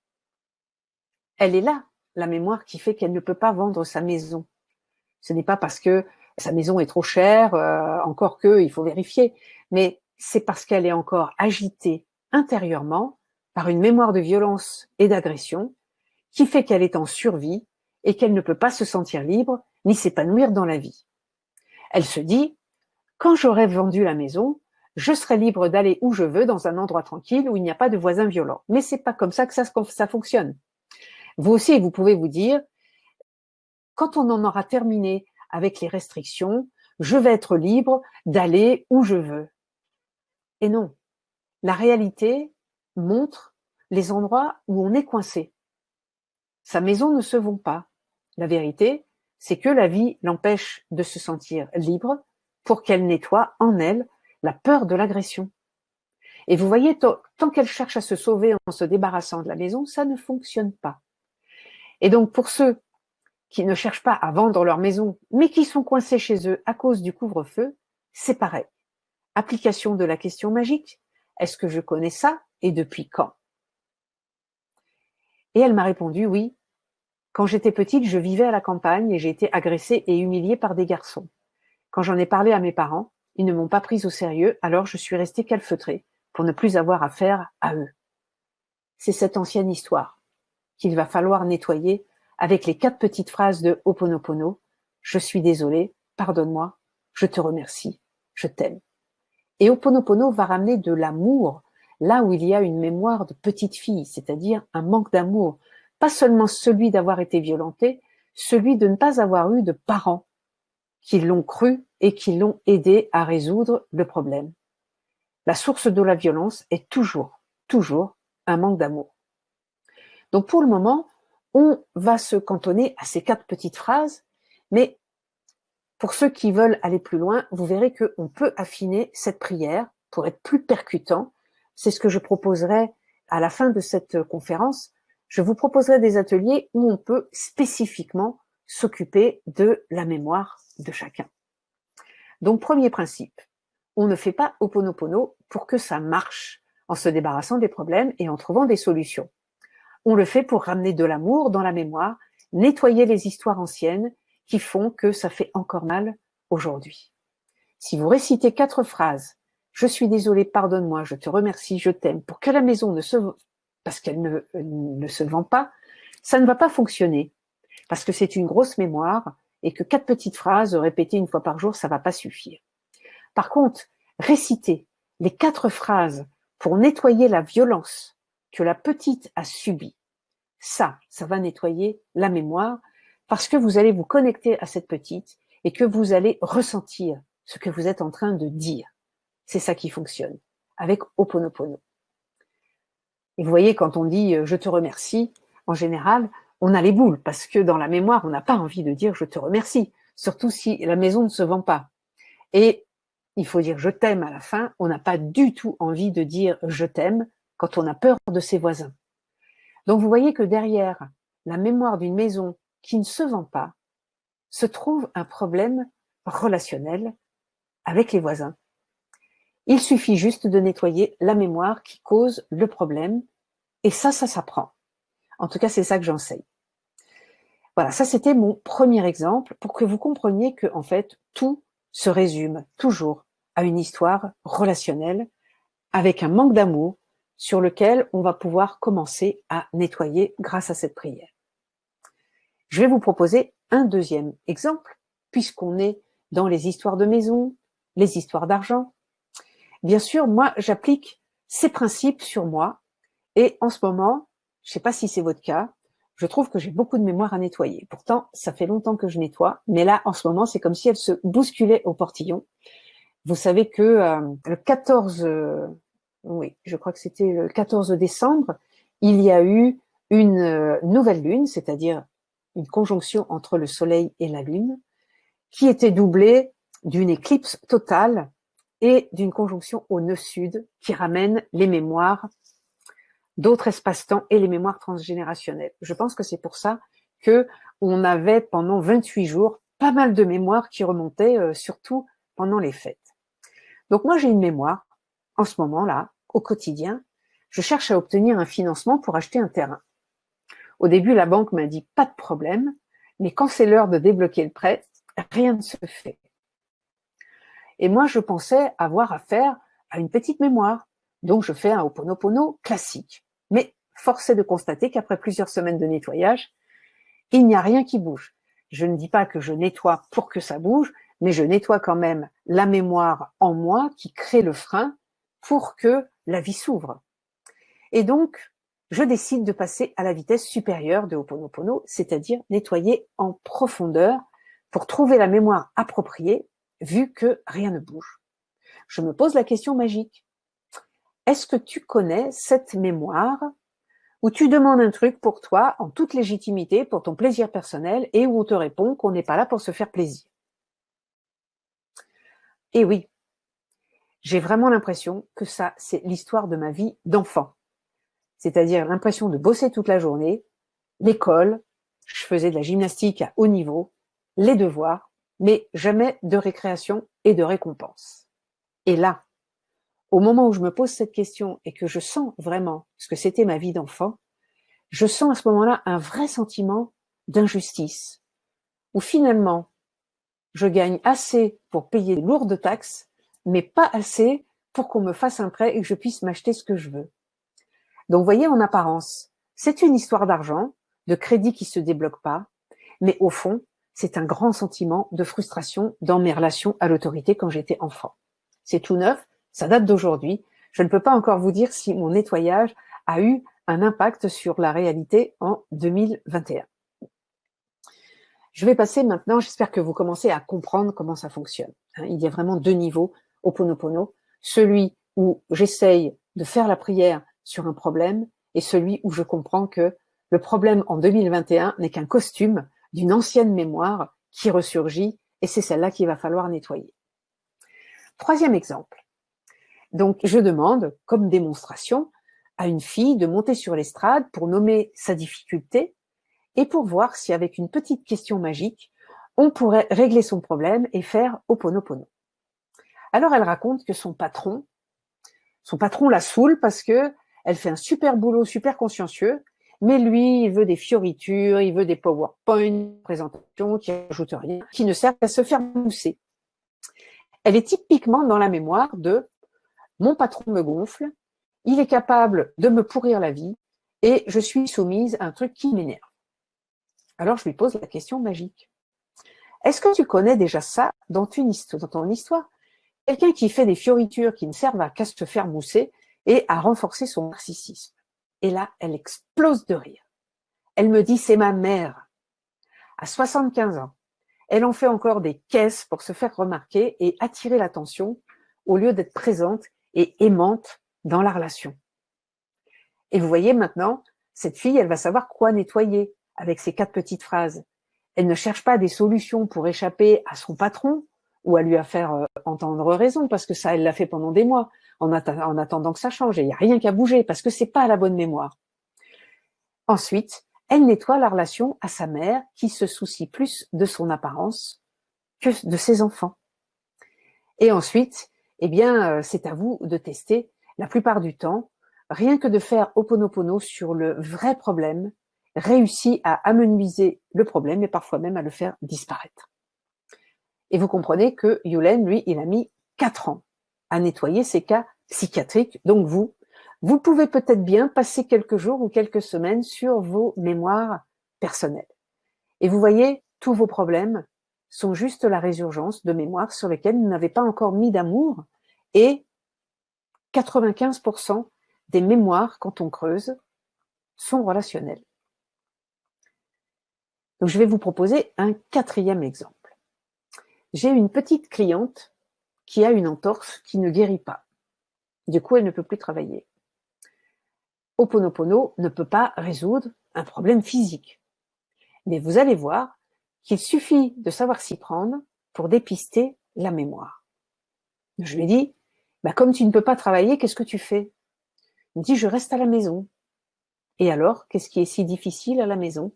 Elle est là, la mémoire qui fait qu'elle ne peut pas vendre sa maison. Ce n'est pas parce que sa maison est trop chère, encore que, il faut vérifier, mais c'est parce qu'elle est encore agitée intérieurement par une mémoire de violence et d'agression qui fait qu'elle est en survie et qu'elle ne peut pas se sentir libre ni s'épanouir dans la vie. Elle se dit, quand j'aurai vendu la maison, je serai libre d'aller où je veux dans un endroit tranquille où il n'y a pas de voisins violents. Mais c'est pas comme ça que ça fonctionne. Vous aussi, vous pouvez vous dire, quand on en aura terminé avec les restrictions, je vais être libre d'aller où je veux. Et non, la réalité montre les endroits où on est coincé. Sa maison ne se vend pas. La vérité, c'est que la vie l'empêche de se sentir libre pour qu'elle nettoie en elle la peur de l'agression. Et vous voyez, tant qu'elle cherche à se sauver en se débarrassant de la maison, ça ne fonctionne pas. Et donc pour ceux qui ne cherchent pas à vendre leur maison, mais qui sont coincés chez eux à cause du couvre-feu, c'est pareil. Application de la question magique, est-ce que je connais ça et depuis quand? Et elle m'a répondu oui. Quand j'étais petite, je vivais à la campagne et j'ai été agressée et humiliée par des garçons. Quand j'en ai parlé à mes parents, ils ne m'ont pas prise au sérieux, alors je suis restée calfeutrée pour ne plus avoir affaire à eux. C'est cette ancienne histoire qu'il va falloir nettoyer avec les 4 petites phrases de Ho'oponopono. Je suis désolée, pardonne-moi, je te remercie, je t'aime. Et Ho'oponopono va ramener de l'amour là où il y a une mémoire de petite fille, c'est-à-dire un manque d'amour. Pas seulement celui d'avoir été violenté, celui de ne pas avoir eu de parents qui l'ont cru et qui l'ont aidé à résoudre le problème. La source de la violence est toujours un manque d'amour. Donc pour le moment, on va se cantonner à ces 4 petites phrases, mais pour ceux qui veulent aller plus loin, vous verrez qu'on peut affiner cette prière pour être plus percutant. C'est ce que je proposerai à la fin de cette conférence. Je vous proposerai des ateliers où on peut spécifiquement s'occuper de la mémoire de chacun. Donc premier principe, on ne fait pas Ho'oponopono pour que ça marche en se débarrassant des problèmes et en trouvant des solutions. On le fait pour ramener de l'amour dans la mémoire, nettoyer les histoires anciennes qui font que ça fait encore mal aujourd'hui. Si vous récitez 4 phrases, je suis désolée, pardonne-moi, je te remercie, je t'aime, pour que la maison parce qu'elle ne se vend pas, ça ne va pas fonctionner. Parce que c'est une grosse mémoire et que 4 petites phrases répétées une fois par jour, ça va pas suffire. Par contre, réciter les 4 phrases pour nettoyer la violence que la petite a subie, ça va nettoyer la mémoire parce que vous allez vous connecter à cette petite et que vous allez ressentir ce que vous êtes en train de dire. C'est ça qui fonctionne avec Ho'oponopono. Et vous voyez, quand on dit « je te remercie », en général, on a les boules parce que dans la mémoire, on n'a pas envie de dire « je te remercie », surtout si la maison ne se vend pas. Et il faut dire « je t'aime » à la fin, on n'a pas du tout envie de dire « je t'aime » quand on a peur de ses voisins. Donc vous voyez que derrière la mémoire d'une maison qui ne se vend pas, se trouve un problème relationnel avec les voisins. Il suffit juste de nettoyer la mémoire qui cause le problème, et ça s'apprend. En tout cas, c'est ça que j'enseigne. Voilà, ça c'était mon premier exemple pour que vous compreniez que, en fait, tout se résume toujours à une histoire relationnelle avec un manque d'amour sur lequel on va pouvoir commencer à nettoyer grâce à cette prière. Je vais vous proposer un deuxième exemple, puisqu'on est dans les histoires de maison, les histoires d'argent. Bien sûr, moi, j'applique ces principes sur moi, et en ce moment, je ne sais pas si c'est votre cas, je trouve que j'ai beaucoup de mémoire à nettoyer. Pourtant, ça fait longtemps que je nettoie, mais là, en ce moment, c'est comme si elle se bousculait au portillon. Vous savez que le 14, oui, je crois que c'était le 14 décembre, il y a eu une nouvelle lune, c'est-à-dire une conjonction entre le soleil et la lune, qui était doublée d'une éclipse totale et d'une conjonction au nœud-sud qui ramène les mémoires d'autres espaces-temps et les mémoires transgénérationnelles. Je pense que c'est pour ça que on avait pendant 28 jours pas mal de mémoires qui remontaient, surtout pendant les fêtes. Donc moi j'ai une mémoire en ce moment-là, au quotidien, je cherche à obtenir un financement pour acheter un terrain. Au début, la banque m'a dit pas de problème, mais quand c'est l'heure de débloquer le prêt, rien ne se fait. Et moi, je pensais avoir affaire à une petite mémoire, donc je fais un Ho'oponopono classique. Mais force est de constater qu'après plusieurs semaines de nettoyage, il n'y a rien qui bouge. Je ne dis pas que je nettoie pour que ça bouge, mais je nettoie quand même la mémoire en moi qui crée le frein pour que la vie s'ouvre. Et donc, je décide de passer à la vitesse supérieure de Ho'oponopono, c'est-à-dire nettoyer en profondeur pour trouver la mémoire appropriée, vu que rien ne bouge. Je me pose la question magique. Est-ce que tu connais cette mémoire où tu demandes un truc pour toi en toute légitimité, pour ton plaisir personnel, et où on te répond qu'on n'est pas là pour se faire plaisir? Et oui, j'ai vraiment l'impression que ça, c'est l'histoire de ma vie d'enfant. C'est-à-dire l'impression de bosser toute la journée, l'école, je faisais de la gymnastique à haut niveau, les devoirs, mais jamais de récréation et de récompense. Et là, au moment où je me pose cette question et que je sens vraiment ce que c'était ma vie d'enfant, je sens à ce moment-là un vrai sentiment d'injustice, où finalement, je gagne assez pour payer de lourdes taxes, mais pas assez pour qu'on me fasse un prêt et que je puisse m'acheter ce que je veux. Donc, vous voyez, en apparence, c'est une histoire d'argent, de crédit qui se débloque pas, mais au fond, c'est un grand sentiment de frustration dans mes relations à l'autorité quand j'étais enfant. C'est tout neuf, ça date d'aujourd'hui. Je ne peux pas encore vous dire si mon nettoyage a eu un impact sur la réalité en 2021. Je vais passer maintenant, j'espère que vous commencez à comprendre comment ça fonctionne. Il y a vraiment deux niveaux Ho'oponopono, celui où j'essaye de faire la prière sur un problème et celui où je comprends que le problème en 2021 n'est qu'un costume d'une ancienne mémoire qui ressurgit et c'est celle-là qu'il va falloir nettoyer. Troisième exemple. Donc, je demande, comme démonstration, à une fille de monter sur l'estrade pour nommer sa difficulté et pour voir si, avec une petite question magique, on pourrait régler son problème et faire Ho'oponopono. Alors, elle raconte que son patron la saoule parce que elle fait un super boulot, super consciencieux, mais lui, il veut des fioritures, il veut des PowerPoint, présentations qui ajoutent rien, qui ne servent qu'à se faire mousser. Elle est typiquement dans la mémoire de mon patron me gonfle, il est capable de me pourrir la vie et je suis soumise à un truc qui m'énerve. Alors je lui pose la question magique. Est-ce que tu connais déjà ça dans ton histoire? Quelqu'un qui fait des fioritures qui ne servent qu'à se faire mousser et à renforcer son narcissisme. Et là, elle explose de rire. Elle me dit, c'est ma mère. À 75 ans, elle en fait encore des caisses pour se faire remarquer et attirer l'attention au lieu d'être présente et aimante dans la relation. Et vous voyez maintenant, cette fille, elle va savoir quoi nettoyer avec ces 4 petites phrases. Elle ne cherche pas des solutions pour échapper à son patron ou à lui faire entendre raison, parce que ça, elle l'a fait pendant des mois, en attendant que ça change. Et il n'y a rien qu'à bouger, parce que c'est pas la bonne mémoire. Ensuite, elle nettoie la relation à sa mère, qui se soucie plus de son apparence que de ses enfants. Et ensuite, eh bien, c'est à vous de tester. La plupart du temps, rien que de faire Ho'oponopono sur le vrai problème, réussit à amenuiser le problème et parfois même à le faire disparaître. Et vous comprenez que Yulen, lui, il a mis 4 ans à nettoyer ses cas psychiatriques. Donc vous pouvez peut-être bien passer quelques jours ou quelques semaines sur vos mémoires personnelles. Et vous voyez, tous vos problèmes sont juste la résurgence de mémoires sur lesquelles vous n'avez pas encore mis d'amour. Et 95% des mémoires, quand on creuse, sont relationnelles. Donc je vais vous proposer un 4e exemple. J'ai une petite cliente qui a une entorse qui ne guérit pas. Du coup, elle ne peut plus travailler. Ho'oponopono ne peut pas résoudre un problème physique. Mais vous allez voir qu'il suffit de savoir s'y prendre pour dépister la mémoire. Je lui ai dit, comme tu ne peux pas travailler, qu'est-ce que tu fais? Il me dit, je reste à la maison. Et alors, qu'est-ce qui est si difficile à la maison?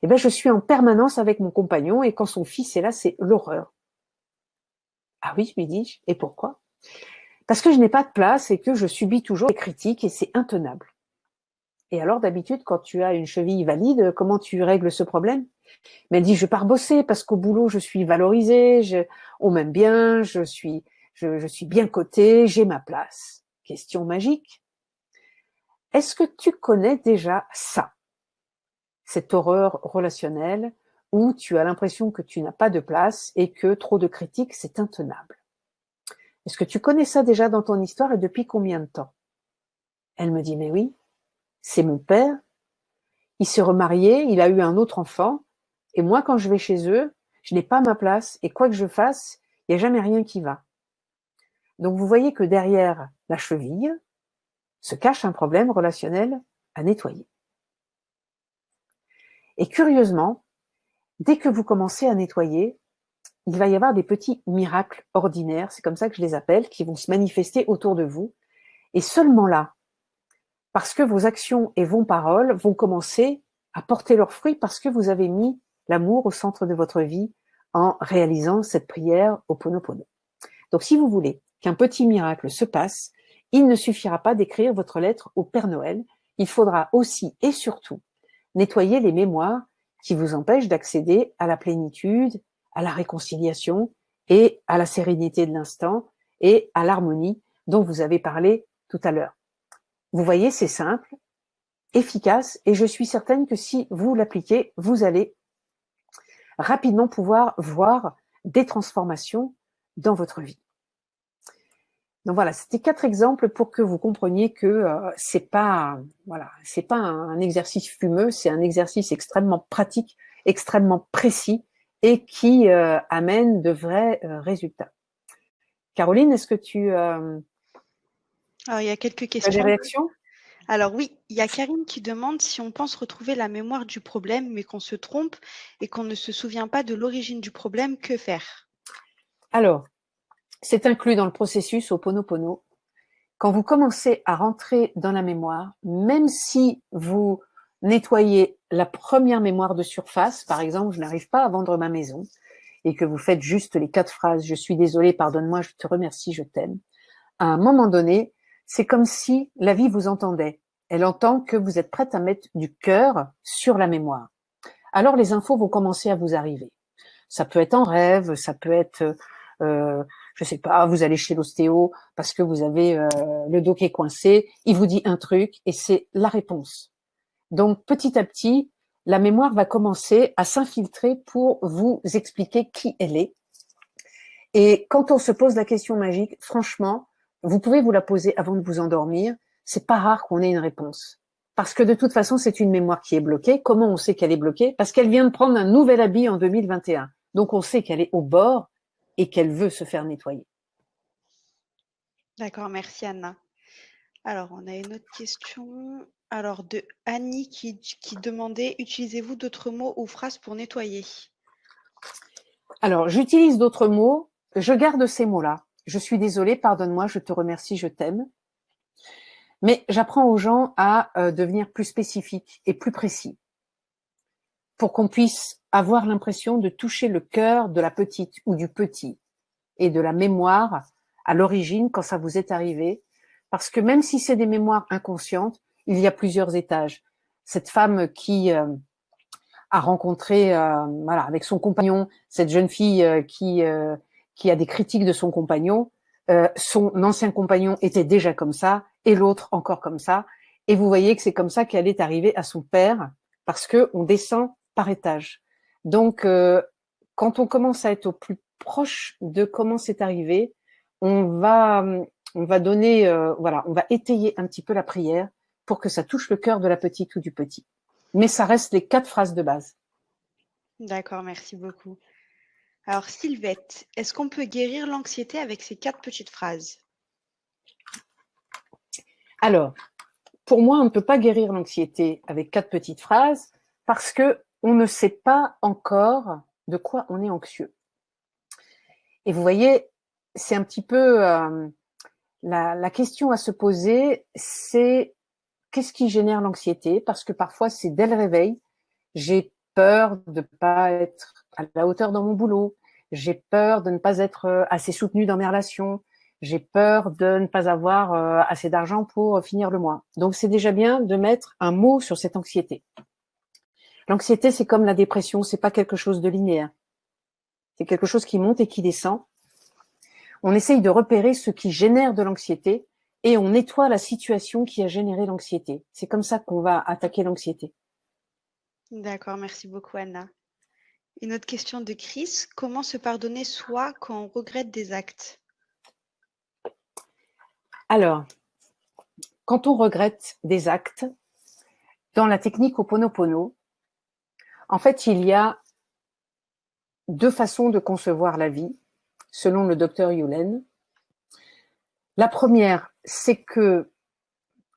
Je suis en permanence avec mon compagnon et quand son fils est là, c'est l'horreur. Ah oui, lui dis-je, et pourquoi? Parce que je n'ai pas de place et que je subis toujours les critiques et c'est intenable. Et alors, d'habitude, quand tu as une cheville valide, comment tu règles ce problème? Mais elle dit, je pars bosser parce qu'au boulot, je suis valorisée, on m'aime bien, je suis bien cotée, j'ai ma place. Question magique. Est-ce que tu connais déjà ça? Cette horreur relationnelle où tu as l'impression que tu n'as pas de place et que trop de critiques, c'est intenable. Est-ce que tu connais ça déjà dans ton histoire et depuis combien de temps? Elle me dit, mais oui, c'est mon père. Il s'est remarié, il a eu un autre enfant. Et moi, quand je vais chez eux, je n'ai pas ma place. Et quoi que je fasse, il n'y a jamais rien qui va. Donc, vous voyez que derrière la cheville se cache un problème relationnel à nettoyer. Et curieusement, dès que vous commencez à nettoyer, il va y avoir des petits miracles ordinaires, c'est comme ça que je les appelle, qui vont se manifester autour de vous. Et seulement là, parce que vos actions et vos paroles vont commencer à porter leurs fruits parce que vous avez mis l'amour au centre de votre vie en réalisant cette prière au Ho'oponopono. Donc, si vous voulez qu'un petit miracle se passe, il ne suffira pas d'écrire votre lettre au Père Noël. Il faudra aussi et surtout nettoyer les mémoires qui vous empêchent d'accéder à la plénitude, à la réconciliation et à la sérénité de l'instant et à l'harmonie dont vous avez parlé tout à l'heure. Vous voyez, c'est simple, efficace, et je suis certaine que si vous l'appliquez, vous allez rapidement pouvoir voir des transformations dans votre vie. Donc voilà, c'était 4 exemples pour que vous compreniez que c'est pas un exercice fumeux, c'est un exercice extrêmement pratique, extrêmement précis et qui amène de vrais résultats. Caroline, est-ce que tu Alors, il y a quelques as des questions. réactions? Alors oui, il y a Karine qui demande si on pense retrouver la mémoire du problème, mais qu'on se trompe et qu'on ne se souvient pas de l'origine du problème, que faire? Alors, c'est inclus dans le processus au Ho'oponopono. Quand vous commencez à rentrer dans la mémoire, même si vous nettoyez la première mémoire de surface, par exemple, je n'arrive pas à vendre ma maison, et que vous faites juste les 4 phrases, je suis désolée, pardonne-moi, je te remercie, je t'aime. À un moment donné, c'est comme si la vie vous entendait. Elle entend que vous êtes prête à mettre du cœur sur la mémoire. Alors les infos vont commencer à vous arriver. Ça peut être en rêve, ça peut être, je sais pas, vous allez chez l'ostéo parce que vous avez le dos qui est coincé, il vous dit un truc et c'est la réponse. Donc petit à petit, la mémoire va commencer à s'infiltrer pour vous expliquer qui elle est. Et quand on se pose la question magique, franchement, vous pouvez vous la poser avant de vous endormir. C'est pas rare qu'on ait une réponse. Parce que de toute façon, c'est une mémoire qui est bloquée. Comment on sait qu'elle est bloquée? Parce qu'elle vient de prendre un nouvel habit en 2021. Donc on sait qu'elle est au bord et qu'elle veut se faire nettoyer. D'accord, merci Anna. Alors, on a une autre question. Alors, de Annie qui demandait, utilisez-vous d'autres mots ou phrases pour nettoyer? Alors, j'utilise d'autres mots. Je garde ces mots-là. Je suis désolée, pardonne-moi, je te remercie, je t'aime. Mais j'apprends aux gens à devenir plus spécifiques et plus précis pour qu'on puisse avoir l'impression de toucher le cœur de la petite ou du petit et de la mémoire à l'origine quand ça vous est arrivé. Parce que même si c'est des mémoires inconscientes, il y a plusieurs étages. Cette femme qui a rencontré, voilà, avec son compagnon, cette jeune fille qui a des critiques de son compagnon, son ancien compagnon était déjà comme ça, et l'autre encore comme ça. Et vous voyez que c'est comme ça qu'elle est arrivée à son père, parce que on descend par étage. Donc, quand on commence à être au plus proche de comment c'est arrivé, on va, on va donner, voilà, on va étayer un petit peu la prière pour que ça touche le cœur de la petite ou du petit. Mais ça reste les 4 phrases de base. D'accord, merci beaucoup. Alors, Sylvette, est-ce qu'on peut guérir l'anxiété avec ces 4 petites phrases? Alors, pour moi, on ne peut pas guérir l'anxiété avec 4 petites phrases parce que on ne sait pas encore de quoi on est anxieux. Et vous voyez, c'est un petit peu la question à se poser, c'est qu'est-ce qui génère l'anxiété? Parce que parfois, c'est dès le réveil, j'ai peur de ne pas être à la hauteur dans mon boulot, j'ai peur de ne pas être assez soutenue dans mes relations, j'ai peur de ne pas avoir assez d'argent pour finir le mois. Donc c'est déjà bien de mettre un mot sur cette anxiété. L'anxiété, c'est comme la dépression, c'est pas quelque chose de linéaire. C'est quelque chose qui monte et qui descend. On essaye de repérer ce qui génère de l'anxiété et on nettoie la situation qui a généré l'anxiété. C'est comme ça qu'on va attaquer l'anxiété. D'accord, merci beaucoup Anna. Une autre question de Chris. Comment se pardonner soi quand on regrette des actes? Alors, quand on regrette des actes, dans la technique Ho'oponopono, en fait, il y a deux façons de concevoir la vie, selon le docteur Yulen. La première, c'est que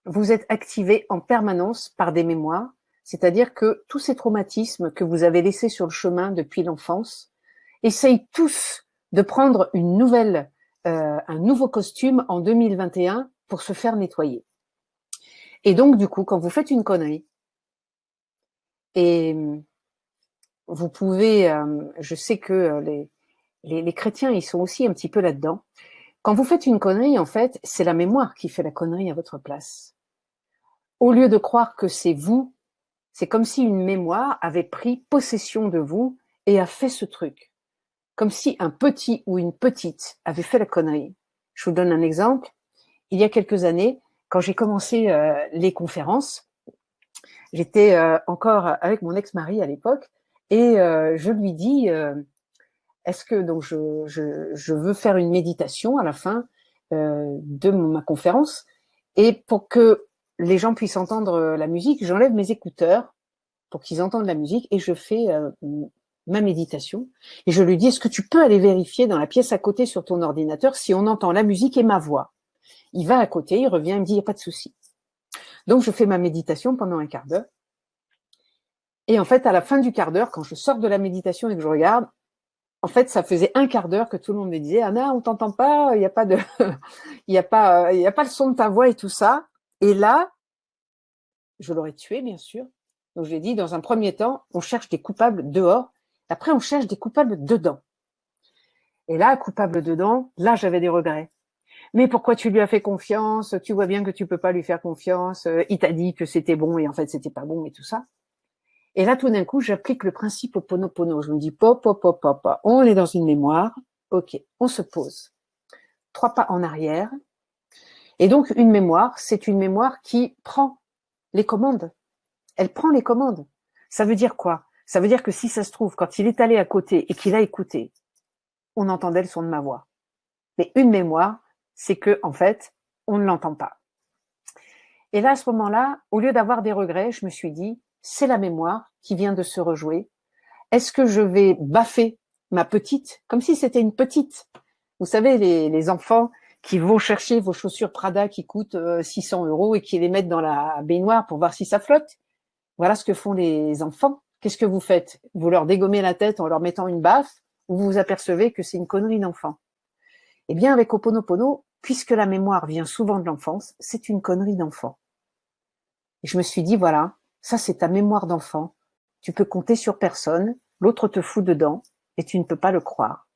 vous êtes activé en permanence par des mémoires, c'est-à-dire que tous ces traumatismes que vous avez laissés sur le chemin depuis l'enfance essayent tous de prendre un nouveau costume en 2021 pour se faire nettoyer. Et donc, du coup, quand vous faites une connerie, et vous pouvez, je sais que les chrétiens, ils sont aussi un petit peu là-dedans. Quand vous faites une connerie, en fait, c'est la mémoire qui fait la connerie à votre place. Au lieu de croire que c'est vous, c'est comme si une mémoire avait pris possession de vous et a fait ce truc. Comme si un petit ou une petite avait fait la connerie. Je vous donne un exemple. Il y a quelques années, quand j'ai commencé les conférences, j'étais encore avec mon ex-mari à l'époque et je lui dis est-ce que donc je veux faire une méditation à la fin de ma conférence et pour que les gens puissent entendre la musique, j'enlève mes écouteurs pour qu'ils entendent la musique et je fais ma méditation. Et je lui dis, est-ce que tu peux aller vérifier dans la pièce à côté sur ton ordinateur si on entend la musique et ma voix? Il va à côté, il revient, il me dit, il n'y a pas de souci. Donc je fais ma méditation pendant un quart d'heure. Et en fait, à la fin du quart d'heure, quand je sors de la méditation et que je regarde, en fait, ça faisait un quart d'heure que tout le monde me disait, Anna, on t'entend pas, il n'y a pas de, il y a pas le son de ta voix et tout ça. Et là, je l'aurais tué, bien sûr. Donc, j'ai dit, dans un premier temps, on cherche des coupables dehors. Après, on cherche des coupables dedans. Et là, coupable dedans, là, j'avais des regrets. Mais pourquoi tu lui as fait confiance? Tu vois bien que tu peux pas lui faire confiance. Il t'a dit que c'était bon et en fait, c'était pas bon et tout ça. Et là, tout d'un coup, j'applique le principe Ho'oponopono. Je me dis, pop, pop, pop, pop, pop. On est dans une mémoire. OK, on se pose. 3 pas en arrière. Et donc, une mémoire, c'est une mémoire qui prend les commandes. Elle prend les commandes. Ça veut dire quoi? Ça veut dire que si ça se trouve, quand il est allé à côté et qu'il a écouté, on entendait le son de ma voix. Mais une mémoire, c'est que, en fait, on ne l'entend pas. Et là, à ce moment-là, au lieu d'avoir des regrets, je me suis dit, c'est la mémoire qui vient de se rejouer. Est-ce que je vais baffer ma petite, comme si c'était une petite? Vous savez, les enfants qui vont chercher vos chaussures Prada qui coûtent 600 € et qui les mettent dans la baignoire pour voir si ça flotte. Voilà ce que font les enfants. Qu'est-ce que vous faites? Vous leur dégommez la tête en leur mettant une baffe ou vous vous apercevez que c'est une connerie d'enfant? Eh bien, avec Ho'oponopono, puisque la mémoire vient souvent de l'enfance, c'est une connerie d'enfant. Et je me suis dit, voilà, ça c'est ta mémoire d'enfant. Tu peux compter sur personne, l'autre te fout dedans et tu ne peux pas le croire.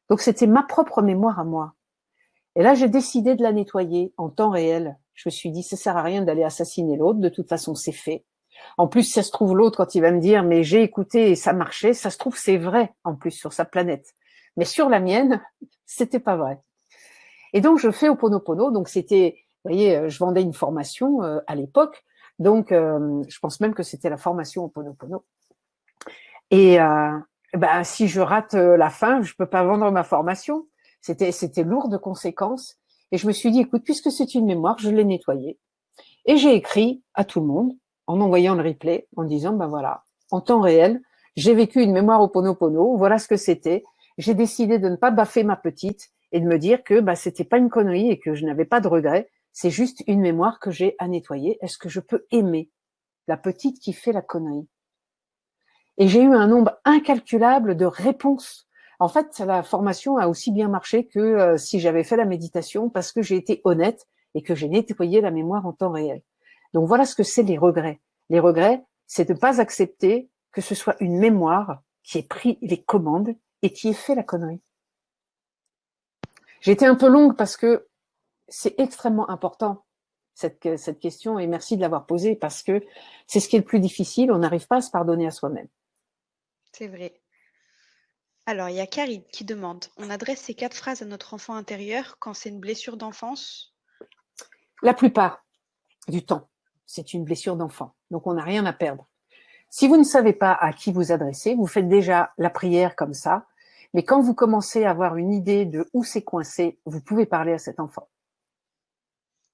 Donc c'était ma propre mémoire à moi. Et là, j'ai décidé de la nettoyer en temps réel. Je me suis dit, ça sert à rien d'aller assassiner l'autre, de toute façon c'est fait. En plus, ça se trouve l'autre quand il va me dire, mais j'ai écouté et ça marchait, ça se trouve c'est vrai en plus sur sa planète. Mais sur la mienne, c'était pas vrai. Et donc je fais Ho'oponopono, donc c'était, vous voyez, je vendais une formation à l'époque, donc je pense même que c'était la formation Ho'oponopono. Et si je rate la fin, je peux pas vendre ma formation. C'était lourd de conséquences. Et je me suis dit, écoute, puisque c'est une mémoire, je l'ai nettoyée. Et j'ai écrit à tout le monde, en envoyant le replay, en disant, ben voilà, en temps réel, j'ai vécu une mémoire Ho'oponopono, voilà ce que c'était. J'ai décidé de ne pas baffer ma petite et de me dire que c'était pas une connerie et que je n'avais pas de regrets. C'est juste une mémoire que j'ai à nettoyer. Est-ce que je peux aimer la petite qui fait la connerie? Et j'ai eu un nombre incalculable de réponses. En fait, la formation a aussi bien marché que si j'avais fait la méditation parce que j'ai été honnête et que j'ai nettoyé la mémoire en temps réel. Donc voilà ce que c'est les regrets. Les regrets, c'est de ne pas accepter que ce soit une mémoire qui ait pris les commandes et qui ait fait la connerie. J'ai été un peu longue parce que c'est extrêmement important, cette question, et merci de l'avoir posée, parce que c'est ce qui est le plus difficile, on n'arrive pas à se pardonner à soi-même. C'est vrai. Alors, il y a Karine qui demande, on adresse ces 4 phrases à notre enfant intérieur quand c'est une blessure d'enfance? La plupart du temps, c'est une blessure d'enfant, donc on n'a rien à perdre. Si vous ne savez pas à qui vous adresser, vous faites déjà la prière comme ça, mais quand vous commencez à avoir une idée de où c'est coincé, vous pouvez parler à cet enfant.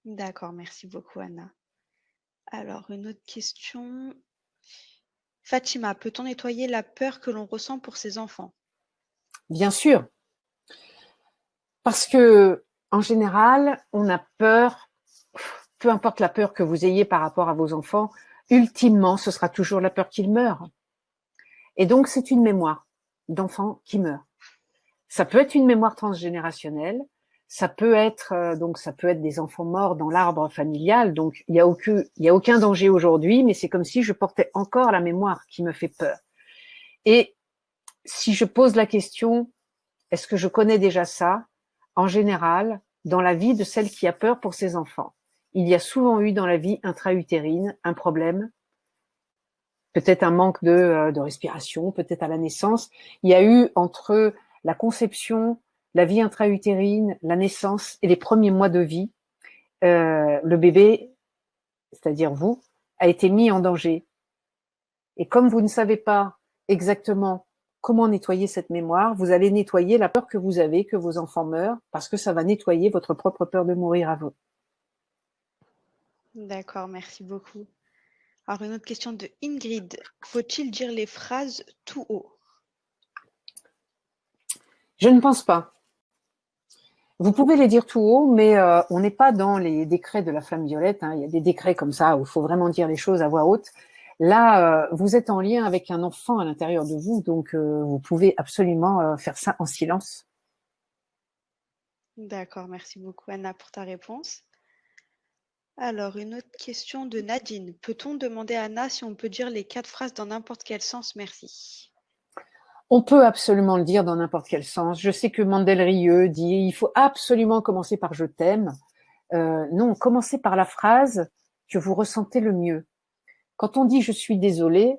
D'accord, merci beaucoup Anna. Alors, une autre question. Fatima, peut-on nettoyer la peur que l'on ressent pour ses enfants? Bien sûr, parce que en général, on a peur, peu importe la peur que vous ayez par rapport à vos enfants, ultimement, ce sera toujours la peur qu'ils meurent. Et donc, c'est une mémoire d'enfants qui meurent. Ça peut être une mémoire transgénérationnelle, ça peut être des enfants morts dans l'arbre familial. Donc, il y a aucun danger aujourd'hui, mais c'est comme si je portais encore la mémoire qui me fait peur. Et si je pose la question, est-ce que je connais déjà ça? En général, dans la vie de celle qui a peur pour ses enfants, il y a souvent eu dans la vie intra-utérine un problème, peut-être un manque de respiration, peut-être à la naissance. Il y a eu entre la conception, la vie intra-utérine, la naissance et les premiers mois de vie, le bébé, c'est-à-dire vous, a été mis en danger. Et comme vous ne savez pas exactement comment nettoyer cette mémoire, vous allez nettoyer la peur que vous avez que vos enfants meurent, parce que ça va nettoyer votre propre peur de mourir à vous. D'accord, merci beaucoup. Alors, une autre question de Ingrid. Faut-il dire les phrases tout haut? Je ne pense pas. Vous pouvez les dire tout haut, mais on n'est pas dans les décrets de la flamme violette. Hein. Il y a des décrets comme ça où il faut vraiment dire les choses à voix haute. Là, vous êtes en lien avec un enfant à l'intérieur de vous, donc vous pouvez absolument faire ça en silence. D'accord, merci beaucoup Anna pour ta réponse. Alors, une autre question de Nadine. Peut-on demander à Anna si on peut dire les 4 phrases dans n'importe quel sens? Merci. On peut absolument le dire dans n'importe quel sens. Je sais que Mandel Rieu dit il faut absolument commencer par je t'aime. Non, commencez par la phrase que vous ressentez le mieux. Quand on dit je suis désolé,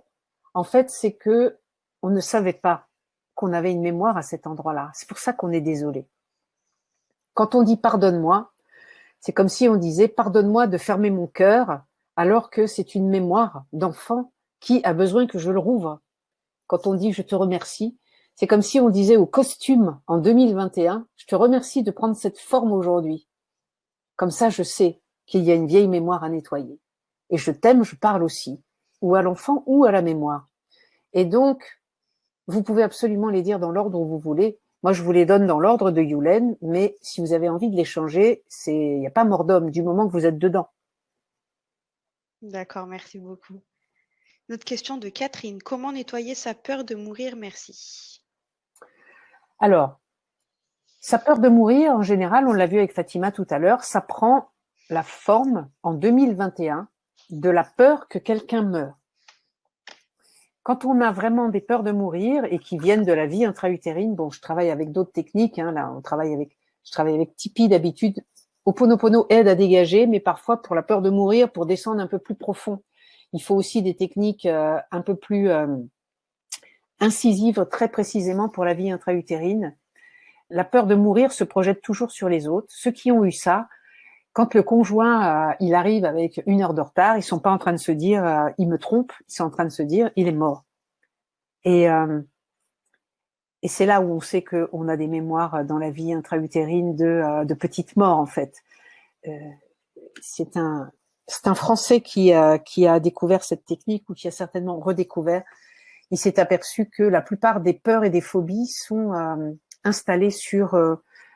en fait, c'est que on ne savait pas qu'on avait une mémoire à cet endroit-là. C'est pour ça qu'on est désolé. Quand on dit pardonne-moi, c'est comme si on disait pardonne-moi de fermer mon cœur alors que c'est une mémoire d'enfant qui a besoin que je le rouvre. Quand on dit je te remercie, c'est comme si on disait au costume en 2021, je te remercie de prendre cette forme aujourd'hui. Comme ça, je sais qu'il y a une vieille mémoire à nettoyer. Et je t'aime, je parle aussi, ou à l'enfant ou à la mémoire. Et donc, vous pouvez absolument les dire dans l'ordre où vous voulez. Moi, je vous les donne dans l'ordre de Yulen, mais si vous avez envie de les changer, il n'y a pas mort d'homme du moment que vous êtes dedans. D'accord, merci beaucoup. Notre question de Catherine. Comment nettoyer sa peur de mourir? Merci. Alors, sa peur de mourir, en général, on l'a vu avec Fatima tout à l'heure, ça prend la forme, en 2021, de la peur que quelqu'un meure. Quand on a vraiment des peurs de mourir et qui viennent de la vie intra-utérine, bon, je travaille avec d'autres techniques, hein, là, je travaille avec Tipeee d'habitude. Ho'oponopono aide à dégager, mais parfois pour la peur de mourir, pour descendre un peu plus profond, il faut aussi des techniques un peu plus incisives, très précisément pour la vie intra-utérine. La peur de mourir se projette toujours sur les autres. Ceux qui ont eu ça, quand le conjoint il arrive avec 1 heure de retard, ils sont pas en train de se dire il me trompe, ils sont en train de se dire il est mort. Et c'est là où on sait qu'on a des mémoires dans la vie intra-utérine de petites morts en fait. C'est un Français qui a découvert cette technique ou qui a certainement redécouvert. Il s'est aperçu que la plupart des peurs et des phobies sont installées sur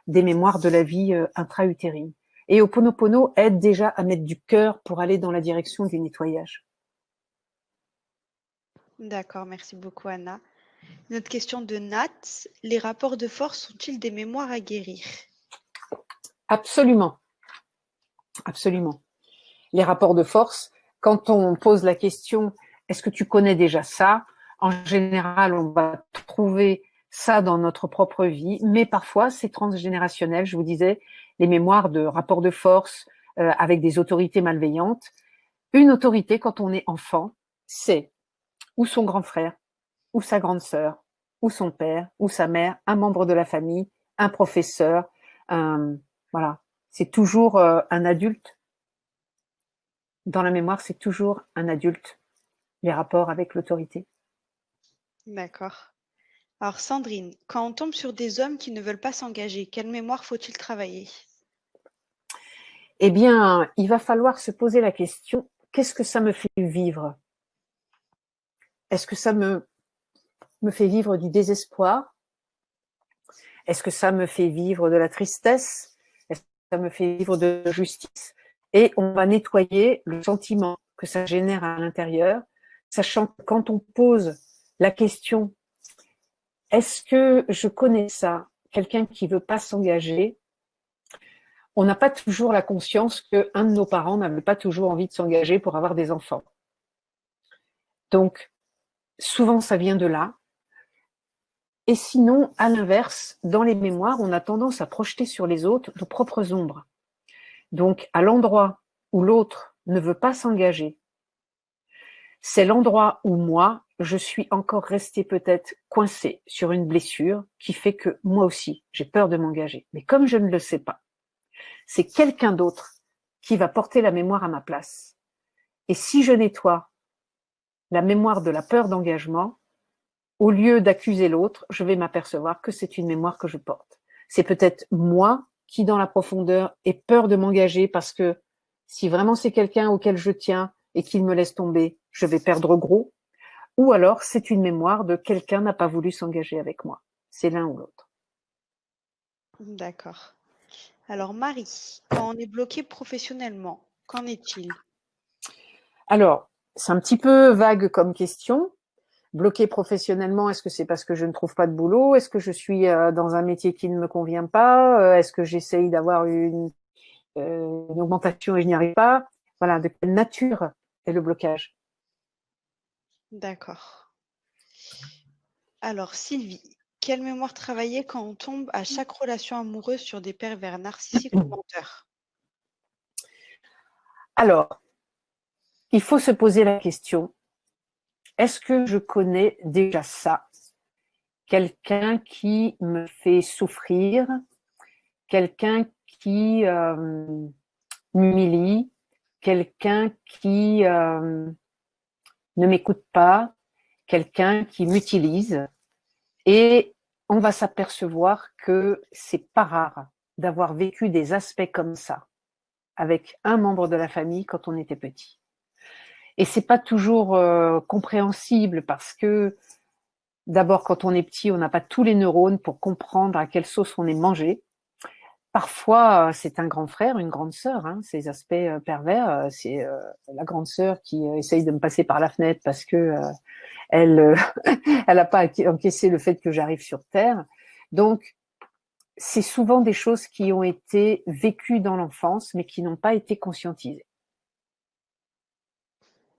des mémoires de la vie intra-utérine. Et Ho'oponopono aide déjà à mettre du cœur pour aller dans la direction du nettoyage. D'accord, merci beaucoup Anna. Notre question de Nat. Les rapports de force sont-ils des mémoires à guérir? Absolument. Absolument. Les rapports de force, quand on pose la question, est-ce que tu connais déjà ça? En général, on va trouver ça dans notre propre vie, mais parfois c'est transgénérationnel. Je vous disais, les mémoires de rapports de force avec des autorités malveillantes. Une autorité, quand on est enfant, c'est ou son grand frère, ou sa grande sœur, ou son père, ou sa mère, un membre de la famille, un professeur, voilà. C'est toujours un adulte. Dans la mémoire, c'est toujours un adulte, les rapports avec l'autorité. D'accord. Alors Sandrine, quand on tombe sur des hommes qui ne veulent pas s'engager, quelle mémoire faut-il travailler? Eh bien, il va falloir se poser la question, qu'est-ce que ça me fait vivre? Est-ce que ça me fait vivre du désespoir? Est-ce que ça me fait vivre de la tristesse? Est-ce que ça me fait vivre de justice? Et on va nettoyer le sentiment que ça génère à l'intérieur, sachant que quand on pose la question, est-ce que je connais ça? Quelqu'un qui veut pas s'engager, on n'a pas toujours la conscience qu'un de nos parents n'avait pas toujours envie de s'engager pour avoir des enfants. Donc, souvent, ça vient de là. Et sinon, à l'inverse, dans les mémoires, on a tendance à projeter sur les autres nos propres ombres. Donc, à l'endroit où l'autre ne veut pas s'engager, c'est l'endroit où moi, je suis encore restée peut-être coincée sur une blessure qui fait que moi aussi, j'ai peur de m'engager. Mais comme je ne le sais pas, c'est quelqu'un d'autre qui va porter la mémoire à ma place. Et si je nettoie la mémoire de la peur d'engagement, au lieu d'accuser l'autre, je vais m'apercevoir que c'est une mémoire que je porte. C'est peut-être moi qui, dans la profondeur, ai peur de m'engager parce que si vraiment c'est quelqu'un auquel je tiens et qu'il me laisse tomber, je vais perdre gros. Ou alors, c'est une mémoire de quelqu'un n'a pas voulu s'engager avec moi. C'est l'un ou l'autre. D'accord. Alors Marie, quand on est bloqué professionnellement, qu'en est-il? Alors, c'est un petit peu vague comme question. Bloqué professionnellement, est-ce que c'est parce que je ne trouve pas de boulot? Est-ce que je suis dans un métier qui ne me convient pas? Est-ce que j'essaye d'avoir une augmentation et je n'y arrive pas? Voilà, de quelle nature est le blocage? D'accord. Alors Sylvie, quelle mémoire travailler quand on tombe à chaque relation amoureuse sur des pervers narcissiques ou menteurs? Alors, il faut se poser la question, est-ce que je connais déjà ça? Quelqu'un qui me fait souffrir, quelqu'un qui m'humilie, quelqu'un qui ne m'écoute pas, quelqu'un qui m'utilise. Et on va s'apercevoir que c'est pas rare d'avoir vécu des aspects comme ça avec un membre de la famille quand on était petit. Et c'est pas toujours compréhensible parce que d'abord quand on est petit, on n'a pas tous les neurones pour comprendre à quelle sauce on est mangé. Parfois, c'est un grand frère, une grande sœur, hein, ces aspects pervers. C'est la grande sœur qui essaye de me passer par la fenêtre parce que elle elle n'a pas encaissé le fait que j'arrive sur Terre. Donc, c'est souvent des choses qui ont été vécues dans l'enfance, mais qui n'ont pas été conscientisées.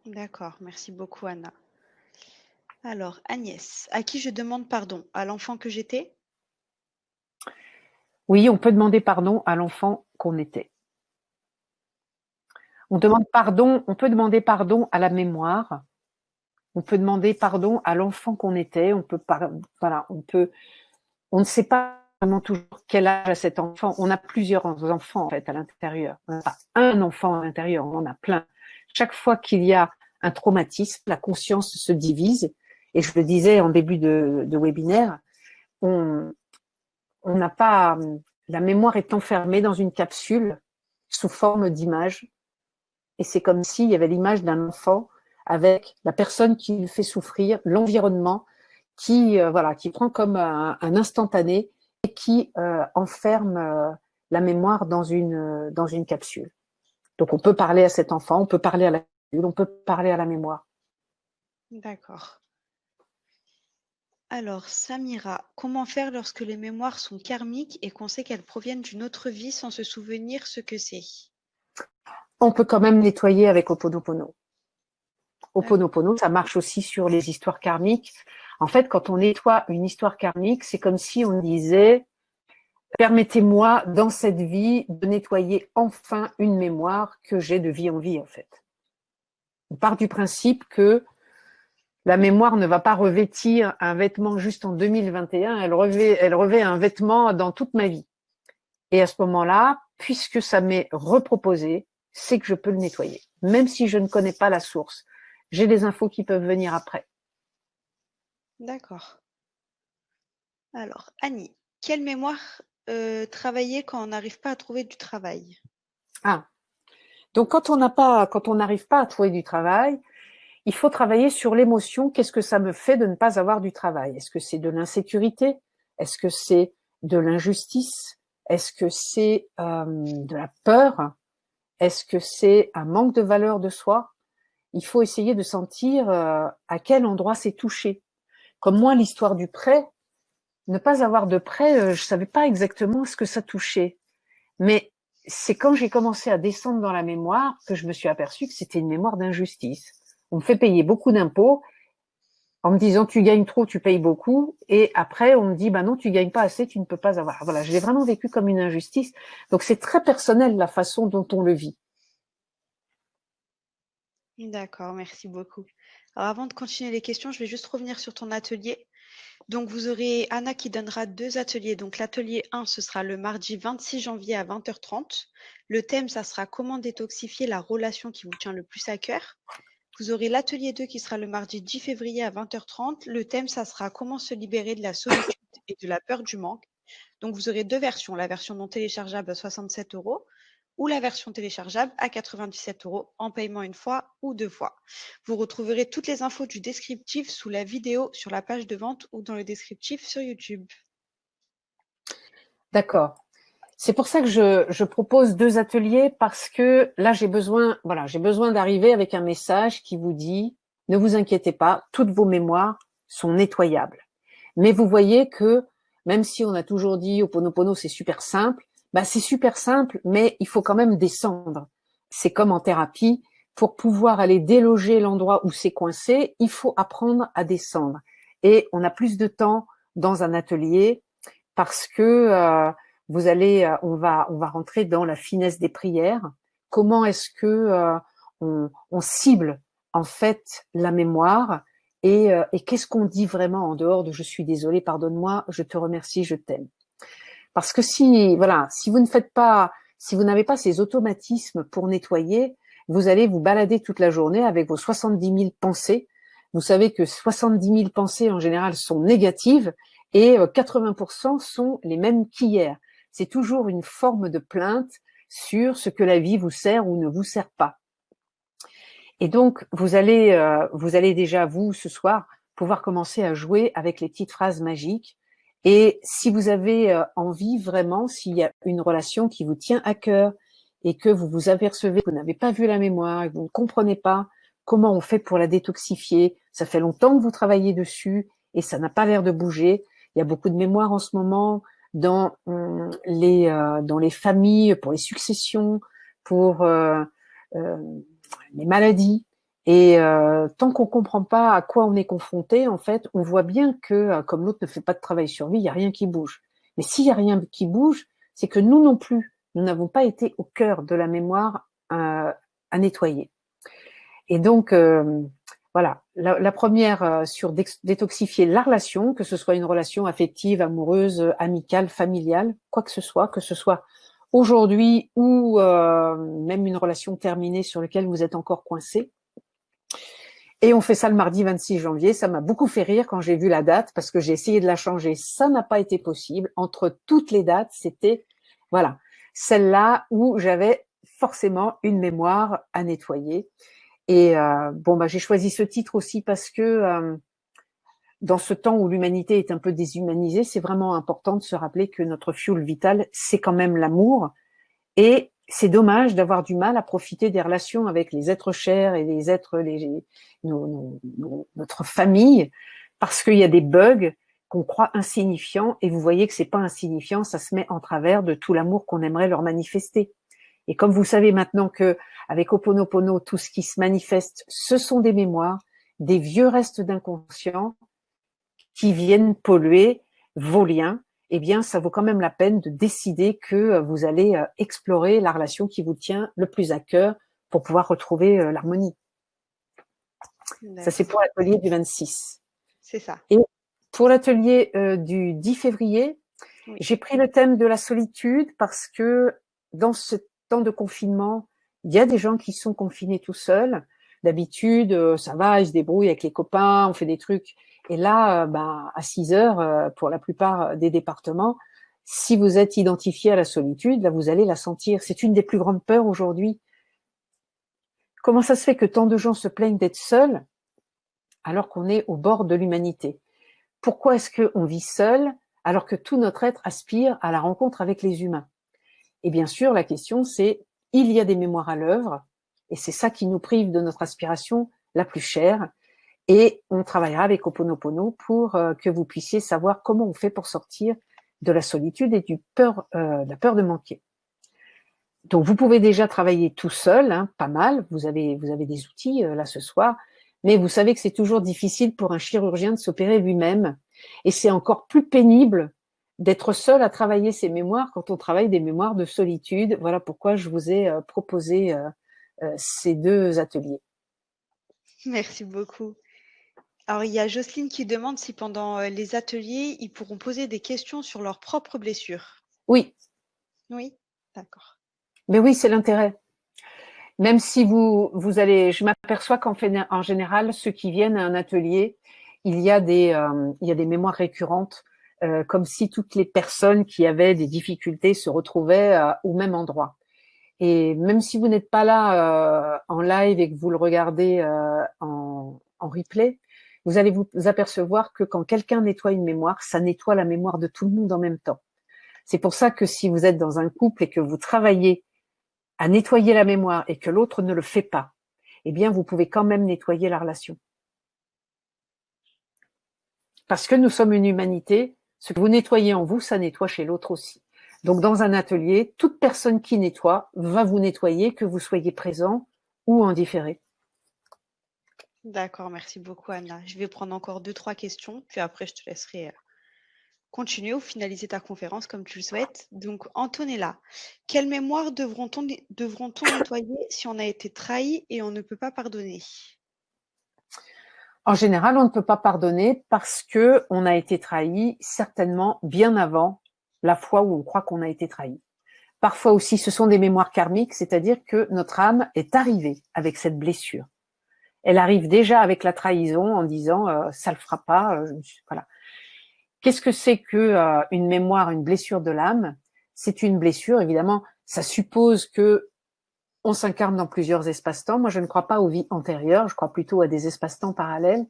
D'accord, merci beaucoup Anna. Alors Agnès, à qui je demande pardon? À l'enfant que j'étais? Oui, on peut demander pardon à l'enfant qu'on était. On peut demander pardon à la mémoire. On peut demander pardon à l'enfant qu'on était. Voilà, on ne sait pas vraiment toujours quel âge a cet enfant. On a plusieurs enfants en fait à l'intérieur. On n'a pas un enfant à l'intérieur, on en a plein. Chaque fois qu'il y a un traumatisme, la conscience se divise. Et je le disais en début de webinaire, on n'a pas, la mémoire est enfermée dans une capsule sous forme d'image. Et c'est comme s'il y avait l'image d'un enfant avec la personne qui lui fait souffrir, l'environnement qui prend comme un instantané et qui enferme la mémoire dans une capsule. Donc on peut parler à cet enfant, on peut parler à la capsule, on peut parler à la mémoire. D'accord. Alors Samira, comment faire lorsque les mémoires sont karmiques et qu'on sait qu'elles proviennent d'une autre vie sans se souvenir ce que c'est? On peut quand même nettoyer avec Ho'oponopono. D'accord. Ho'oponopono, ça marche aussi sur les histoires karmiques. En fait, quand on nettoie une histoire karmique, c'est comme si on disait « Permettez-moi, dans cette vie, de nettoyer enfin une mémoire que j'ai de vie en vie, en fait. » On part du principe que la mémoire ne va pas revêtir un vêtement juste en 2021, elle revêt un vêtement dans toute ma vie. Et à ce moment-là, puisque ça m'est reproposé, c'est que je peux le nettoyer, même si je ne connais pas la source. J'ai des infos qui peuvent venir après. D'accord. Alors, Annie, quelle mémoire travailler quand on n'arrive pas à trouver du travail? Ah, donc quand on n'arrive pas à trouver du travail, il faut travailler sur l'émotion. Qu'est-ce que ça me fait de ne pas avoir du travail? Est-ce que c'est de l'insécurité? Est-ce que c'est de l'injustice? Est-ce que c'est de la peur? Est-ce que c'est un manque de valeur de soi? Il faut essayer de sentir à quel endroit c'est touché. Comme moi, l'histoire du prêt, ne pas avoir de prêt, je savais pas exactement ce que ça touchait. Mais c'est quand j'ai commencé à descendre dans la mémoire que je me suis aperçue que c'était une mémoire d'injustice. On me fait payer beaucoup d'impôts en me disant tu gagnes trop, tu payes beaucoup, et après on me dit bah non, tu gagnes pas assez, tu ne peux pas avoir. Voilà, je l'ai vraiment vécu comme une injustice. Donc c'est très personnel la façon dont on le vit. D'accord, merci beaucoup. Alors, avant de continuer les questions, je vais juste revenir sur ton atelier. Donc, vous aurez Anna qui donnera 2 ateliers. Donc, l'atelier 1, ce sera le mardi 26 janvier à 20h30. Le thème, ça sera comment détoxifier la relation qui vous tient le plus à cœur. Vous aurez l'atelier 2 qui sera le mardi 10 février à 20h30. Le thème, ça sera comment se libérer de la solitude et de la peur du manque. Donc, vous aurez 2 versions, la version non téléchargeable à 67 € ou la version téléchargeable à 97 € en paiement une fois ou 2 fois. Vous retrouverez toutes les infos du descriptif sous la vidéo sur la page de vente ou dans le descriptif sur YouTube. D'accord. C'est pour ça que je propose 2 ateliers, parce que là j'ai besoin d'arriver avec un message qui vous dit ne vous inquiétez pas, toutes vos mémoires sont nettoyables. Mais vous voyez que même si on a toujours dit Ho'oponopono c'est super simple, bah c'est super simple, mais il faut quand même descendre. C'est comme en thérapie, pour pouvoir aller déloger l'endroit où c'est coincé, il faut apprendre à descendre. Et on a plus de temps dans un atelier parce que on va rentrer dans la finesse des prières. Comment est-ce que on cible en fait la mémoire, et qu'est-ce qu'on dit vraiment en dehors de je suis désolé, pardonne-moi, je te remercie, je t'aime. Parce que si vous n'avez pas ces automatismes pour nettoyer, vous allez vous balader toute la journée avec vos 70 000 pensées. Vous savez que 70 000 pensées en général sont négatives, et 80% sont les mêmes qu'hier. C'est toujours une forme de plainte sur ce que la vie vous sert ou ne vous sert pas. Et donc, vous allez déjà, vous, ce soir, pouvoir commencer à jouer avec les petites phrases magiques. Et si vous avez envie vraiment, s'il y a une relation qui vous tient à cœur et que vous vous apercevez que vous n'avez pas vu la mémoire et que vous ne comprenez pas comment on fait pour la détoxifier, ça fait longtemps que vous travaillez dessus et ça n'a pas l'air de bouger. Il y a beaucoup de mémoire en ce moment dans les familles, pour les successions, pour les maladies. Et tant qu'on comprend pas à quoi on est confronté, en fait, on voit bien que, comme l'autre ne fait pas de travail sur lui, il y a rien qui bouge. Mais s'il y a rien qui bouge, c'est que nous non plus, nous n'avons pas été au cœur de la mémoire à nettoyer. Et donc, voilà, la première sur détoxifier la relation, que ce soit une relation affective, amoureuse, amicale, familiale, quoi que ce soit aujourd'hui ou même une relation terminée sur laquelle vous êtes encore coincé. Et on fait ça le mardi 26 janvier. Ça m'a beaucoup fait rire quand j'ai vu la date, parce que j'ai essayé de la changer. Ça n'a pas été possible. Entre toutes les dates, c'était, voilà, celle-là où j'avais forcément une mémoire à nettoyer. Et j'ai choisi ce titre aussi parce que dans ce temps où l'humanité est un peu déshumanisée, c'est vraiment important de se rappeler que notre fuel vital, c'est quand même l'amour. Et c'est dommage d'avoir du mal à profiter des relations avec les êtres chers et les êtres, notre famille, parce qu'il y a des bugs qu'on croit insignifiants, et vous voyez que c'est pas insignifiant, ça se met en travers de tout l'amour qu'on aimerait leur manifester. Et comme vous savez maintenant que avec Ho'oponopono, tout ce qui se manifeste, ce sont des mémoires, des vieux restes d'inconscient, qui viennent polluer vos liens, eh bien, ça vaut quand même la peine de décider que vous allez explorer la relation qui vous tient le plus à cœur pour pouvoir retrouver l'harmonie. Ça, c'est pour l'atelier du 26. C'est ça. Et pour l'atelier du 10 février, Oui. j'ai pris le thème de la solitude parce que dans ce temps de confinement, il y a des gens qui sont confinés tout seuls. D'habitude, ça va, ils se débrouillent avec les copains, on fait des trucs. Et là, à 6 heures, pour la plupart des départements, si vous êtes identifié à la solitude, là, vous allez la sentir. C'est une des plus grandes peurs aujourd'hui. Comment ça se fait que tant de gens se plaignent d'être seuls alors qu'on est au bord de l'humanité? Pourquoi est-ce qu'on vit seul alors que tout notre être aspire à la rencontre avec les humains? Et bien sûr, la question c'est, il y a des mémoires à l'œuvre, et c'est ça qui nous prive de notre aspiration la plus chère, et on travaillera avec Ho'oponopono pour que vous puissiez savoir comment on fait pour sortir de la solitude et de la peur de manquer. Donc vous pouvez déjà travailler tout seul, hein, pas mal, vous avez des outils là ce soir, mais vous savez que c'est toujours difficile pour un chirurgien de s'opérer lui-même, et c'est encore plus pénible d'être seul à travailler ses mémoires quand on travaille des mémoires de solitude. Voilà pourquoi je vous ai proposé ces 2 ateliers. Merci beaucoup. Alors, il y a Jocelyne qui demande si pendant les ateliers, ils pourront poser des questions sur leurs propres blessures. Oui, Oui, d'accord. mais oui, c'est l'intérêt. Même si vous allez, je m'aperçois en général, ceux qui viennent à un atelier, il y a des mémoires récurrentes, comme si toutes les personnes qui avaient des difficultés se retrouvaient au même endroit. Et même si vous n'êtes pas là en live et que vous le regardez en replay, vous allez vous apercevoir que quand quelqu'un nettoie une mémoire, ça nettoie la mémoire de tout le monde en même temps. C'est pour ça que si vous êtes dans un couple et que vous travaillez à nettoyer la mémoire et que l'autre ne le fait pas, eh bien, vous pouvez quand même nettoyer la relation. Parce que nous sommes une humanité, ce que vous nettoyez en vous, ça nettoie chez l'autre aussi. Donc, dans un atelier, toute personne qui nettoie va vous nettoyer, que vous soyez présent ou en différé. D'accord, merci beaucoup Anna. Je vais prendre encore 2-3 questions, puis après je te laisserai continuer ou finaliser ta conférence comme tu le souhaites. Donc, Antonella, quelle mémoire devron-on nettoyer si on a été trahi et on ne peut pas pardonner? En général, on ne peut pas pardonner parce que on a été trahi certainement bien avant la fois où on croit qu'on a été trahi. Parfois aussi, ce sont des mémoires karmiques, c'est-à-dire que notre âme est arrivée avec cette blessure. Elle arrive déjà avec la trahison en disant ça le fera pas. Voilà. Qu'est-ce que c'est que une mémoire, une blessure de l'âme? C'est une blessure, évidemment. Ça suppose que on s'incarne dans plusieurs espaces-temps. Moi, je ne crois pas aux vies antérieures. Je crois plutôt à des espaces-temps parallèles.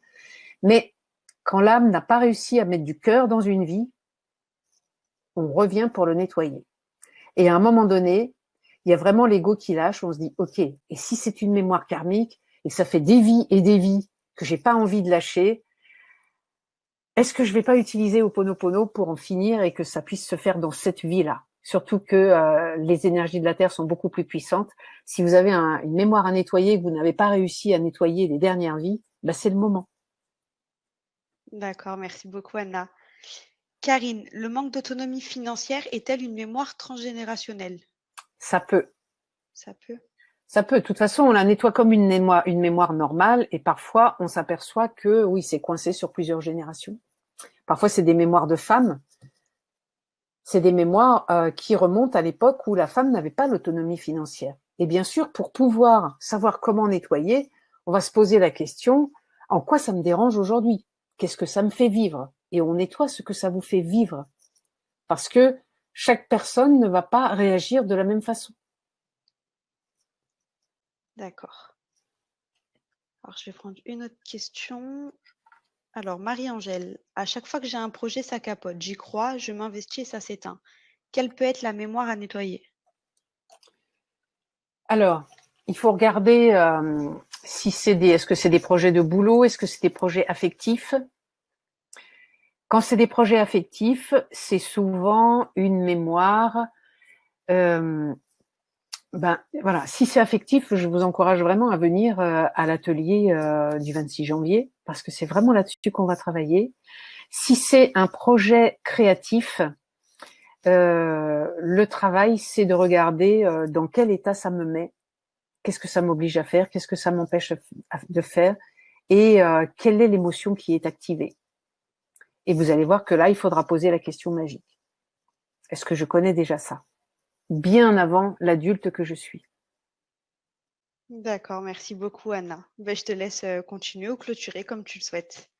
Mais quand l'âme n'a pas réussi à mettre du cœur dans une vie, on revient pour le nettoyer. Et à un moment donné, il y a vraiment l'ego qui lâche. On se dit, ok, et si c'est une mémoire karmique et que ça fait des vies et des vies que j'ai pas envie de lâcher, est-ce que je vais pas utiliser Ho'oponopono pour en finir et que ça puisse se faire dans cette vie-là? Surtout que les énergies de la Terre sont beaucoup plus puissantes. Si vous avez une mémoire à nettoyer et que vous n'avez pas réussi à nettoyer les dernières vies, c'est le moment. D'accord, merci beaucoup Anna. Karine, le manque d'autonomie financière est-elle une mémoire transgénérationnelle? Ça peut. Ça peut. Ça peut. De toute façon, on la nettoie comme une mémoire normale et parfois, on s'aperçoit que oui, c'est coincé sur plusieurs générations. Parfois, c'est des mémoires de femmes. C'est des mémoires qui remontent à l'époque où la femme n'avait pas l'autonomie financière. Et bien sûr, pour pouvoir savoir comment nettoyer, on va se poser la question, en quoi ça me dérange aujourd'hui? Qu'est-ce que ça me fait vivre? Et on nettoie ce que ça vous fait vivre. Parce que chaque personne ne va pas réagir de la même façon. D'accord. Alors, je vais prendre une autre question. Alors, Marie-Angèle, à chaque fois que j'ai un projet, ça capote. J'y crois, je m'investis et ça s'éteint. Quelle peut être la mémoire à nettoyer? Alors, il faut regarder si est-ce que c'est des projets de boulot, est-ce que c'est des projets affectifs. Quand c'est des projets affectifs, c'est souvent une mémoire. Voilà, si c'est affectif, je vous encourage vraiment à venir à l'atelier du 26 janvier parce que c'est vraiment là-dessus qu'on va travailler. Si c'est un projet créatif, le travail, c'est de regarder dans quel état ça me met, qu'est-ce que ça m'oblige à faire, qu'est-ce que ça m'empêche de faire, et quelle est l'émotion qui est activée. Et vous allez voir que là, il faudra poser la question magique. Est-ce que je connais déjà ça? Bien avant l'adulte que je suis. D'accord, merci beaucoup Anna. Ben, je te laisse continuer ou clôturer comme tu le souhaites.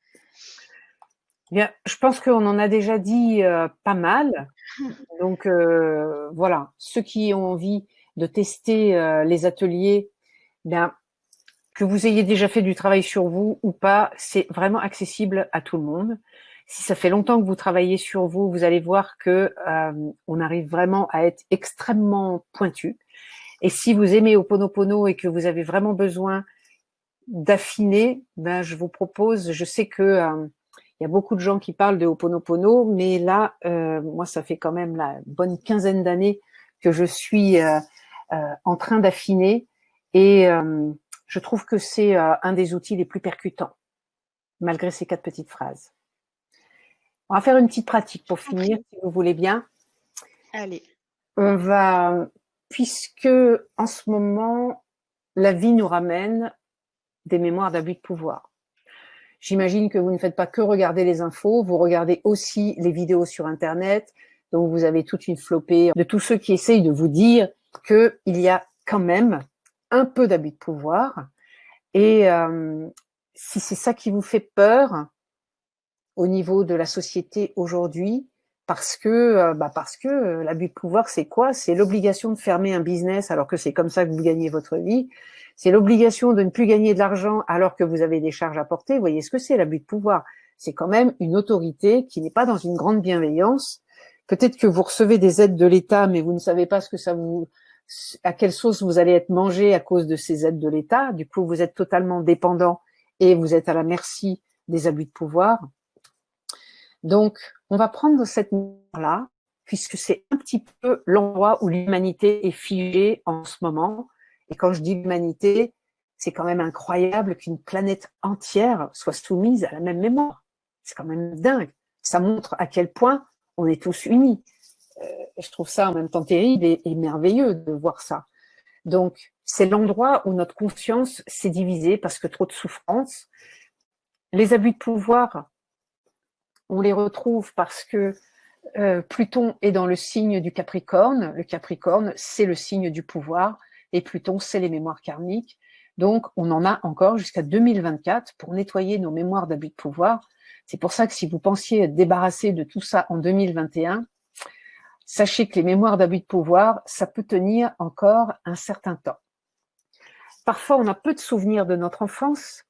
Bien, je pense qu'on en a déjà dit pas mal. Donc voilà, ceux qui ont envie de tester les ateliers, bien, que vous ayez déjà fait du travail sur vous ou pas, c'est vraiment accessible à tout le monde. Si ça fait longtemps que vous travaillez sur vous, vous allez voir que on arrive vraiment à être extrêmement pointu. Et si vous aimez Ho'oponopono et que vous avez vraiment besoin d'affiner, ben je vous propose, je sais que il y a beaucoup de gens qui parlent de Ho'oponopono, mais là, moi, ça fait quand même la bonne quinzaine d'années que je suis en train d'affiner, et je trouve que c'est un des outils les plus percutants, malgré ces 4 petites phrases. On va faire une petite pratique pour finir, si vous voulez bien. Allez. On va, puisque en ce moment, la vie nous ramène des mémoires d'abus de pouvoir. J'imagine que vous ne faites pas que regarder les infos, vous regardez aussi les vidéos sur Internet, donc vous avez toute une flopée de tous ceux qui essayent de vous dire qu'il y a quand même un peu d'abus de pouvoir. Et si c'est ça qui vous fait peur au niveau de la société aujourd'hui, parce que l'abus de pouvoir, c'est quoi? C'est l'obligation de fermer un business alors que c'est comme ça que vous gagnez votre vie. C'est l'obligation de ne plus gagner de l'argent alors que vous avez des charges à porter. Vous voyez ce que c'est l'abus de pouvoir? C'est quand même une autorité qui n'est pas dans une grande bienveillance. Peut-être que vous recevez des aides de l'État, mais vous ne savez pas à quelle sauce vous allez être mangé à cause de ces aides de l'État. Du coup, vous êtes totalement dépendant et vous êtes à la merci des abus de pouvoir. Donc, on va prendre cette mémoire-là, puisque c'est un petit peu l'endroit où l'humanité est figée en ce moment. Et quand je dis l'humanité, c'est quand même incroyable qu'une planète entière soit soumise à la même mémoire. C'est quand même dingue. Ça montre à quel point on est tous unis. Je trouve ça en même temps terrible et merveilleux de voir ça. Donc, c'est l'endroit où notre conscience s'est divisée parce que trop de souffrance. Les abus de pouvoir, on les retrouve parce que Pluton est dans le signe du Capricorne. Le Capricorne, c'est le signe du pouvoir, et Pluton, c'est les mémoires karmiques. Donc, on en a encore jusqu'à 2024 pour nettoyer nos mémoires d'abus de pouvoir. C'est pour ça que si vous pensiez être débarrassé de tout ça en 2021, sachez que les mémoires d'abus de pouvoir, ça peut tenir encore un certain temps. Parfois, on a peu de souvenirs de notre enfance.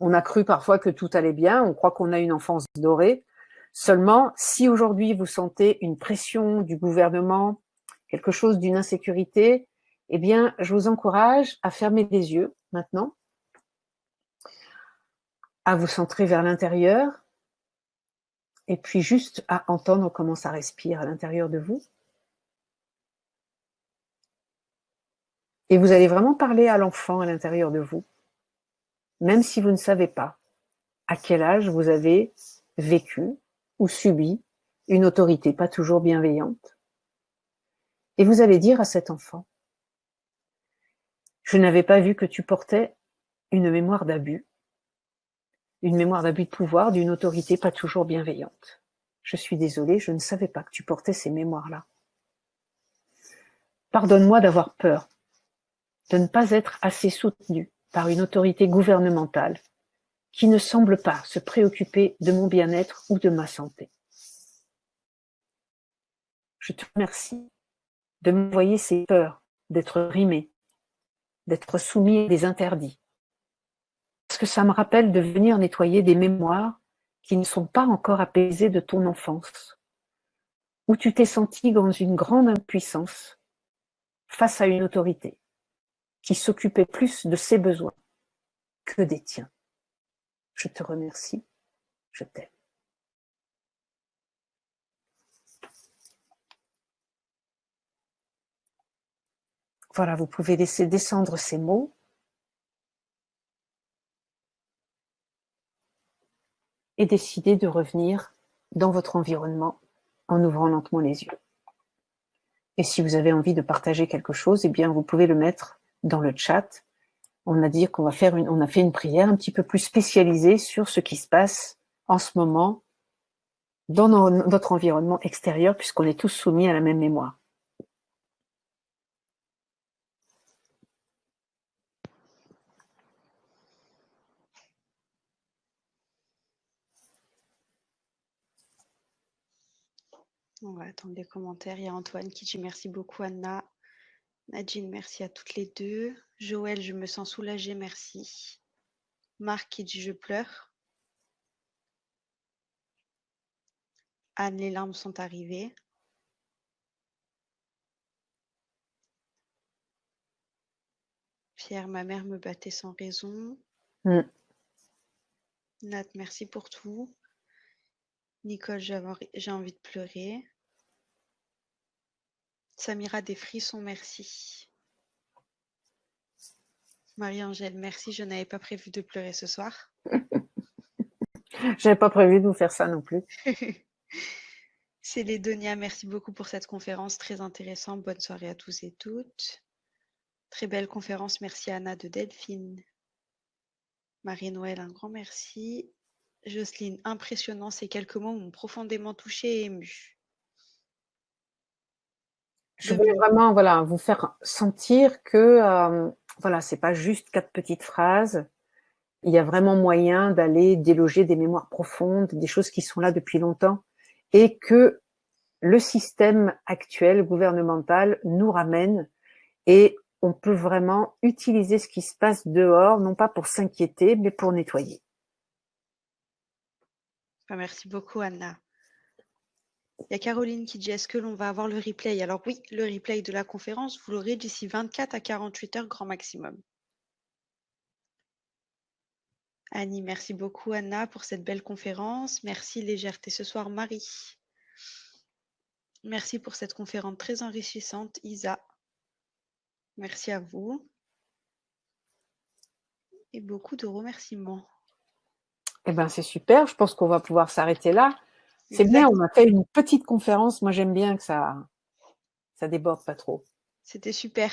On a cru parfois que tout allait bien, on croit qu'on a une enfance dorée. Seulement, si aujourd'hui vous sentez une pression du gouvernement, quelque chose d'une insécurité, eh bien, je vous encourage à fermer les yeux maintenant, à vous centrer vers l'intérieur, et puis juste à entendre comment ça respire à l'intérieur de vous. Et vous allez vraiment parler à l'enfant à l'intérieur de vous, même si vous ne savez pas à quel âge vous avez vécu ou subi une autorité pas toujours bienveillante. Et vous allez dire à cet enfant: je n'avais pas vu que tu portais une mémoire d'abus de pouvoir, d'une autorité pas toujours bienveillante. Je suis désolée, je ne savais pas que tu portais ces mémoires-là. Pardonne-moi d'avoir peur, de ne pas être assez soutenue par une autorité gouvernementale qui ne semble pas se préoccuper de mon bien-être ou de ma santé. Je te remercie de m'envoyer ces peurs d'être rimé, d'être soumis à des interdits. Parce que ça me rappelle de venir nettoyer des mémoires qui ne sont pas encore apaisées de ton enfance, où tu t'es senti dans une grande impuissance face à une autorité qui s'occupait plus de ses besoins que des tiens. Je te remercie, je t'aime. Voilà, vous pouvez laisser descendre ces mots. et décidez de revenir dans votre environnement en ouvrant lentement les yeux. Et si vous avez envie de partager quelque chose, eh bien, vous pouvez le mettre dans le chat. On a dit qu'on va faire on a fait une prière un petit peu plus spécialisée sur ce qui se passe en ce moment dans notre environnement extérieur, puisqu'on est tous soumis à la même mémoire. On va attendre les commentaires. Il y a Antoine qui dit merci beaucoup, Anna. Nadine, merci à toutes les deux. Joël, je me sens soulagée, merci. Marc qui dit je pleure. Anne, les larmes sont arrivées. Pierre, ma mère me battait sans raison. Nat, merci pour tout. Nicole, j'ai envie de pleurer. Samira, des frissons, merci. Marie-Angèle, merci, je n'avais pas prévu de pleurer ce soir. J'avais pas prévu de vous faire ça non plus. Célédonia, merci beaucoup pour cette conférence très intéressante. Bonne soirée à tous et toutes. Très belle conférence, merci Anna de Delphine. Marie-Noël, un grand merci. Jocelyne, impressionnant, ces quelques mots m'ont profondément touchée et émue. Je voulais vraiment vous faire sentir que c'est pas juste 4 petites phrases. Il y a vraiment moyen d'aller déloger des mémoires profondes, des choses qui sont là depuis longtemps, et que le système actuel gouvernemental nous ramène, et on peut vraiment utiliser ce qui se passe dehors, non pas pour s'inquiéter, mais pour nettoyer. Merci beaucoup, Anna. Il y a Caroline qui dit, est-ce que l'on va avoir le replay? Alors oui, le replay de la conférence, vous l'aurez d'ici 24 à 48 heures grand maximum. Annie, merci beaucoup Anna pour cette belle conférence. Merci légèreté ce soir Marie. Merci pour cette conférence très enrichissante Isa. Merci à vous. Et beaucoup de remerciements. Eh ben c'est super, je pense qu'on va pouvoir s'arrêter là. C'est bien, on a fait une petite conférence. Moi, j'aime bien que ça déborde pas trop. C'était super.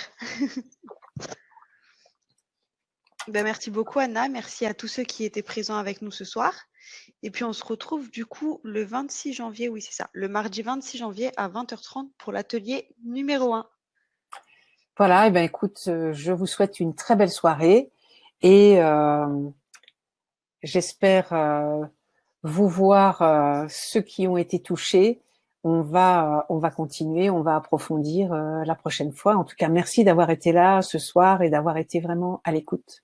Merci beaucoup Anna, merci à tous ceux qui étaient présents avec nous ce soir. Et puis on se retrouve du coup le 26 janvier, oui c'est ça, le mardi 26 janvier à 20h30 pour l'atelier numéro 1. Voilà, et ben écoute, je vous souhaite une très belle soirée et j'espère vous voir ceux qui ont été touchés. On va continuer, on va approfondir la prochaine fois. En tout cas, merci d'avoir été là ce soir et d'avoir été vraiment à l'écoute.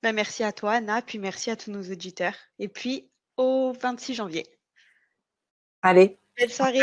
Merci à toi Anna, puis merci à tous nos auditeurs. Et puis au 26 janvier. Allez. Belle soirée.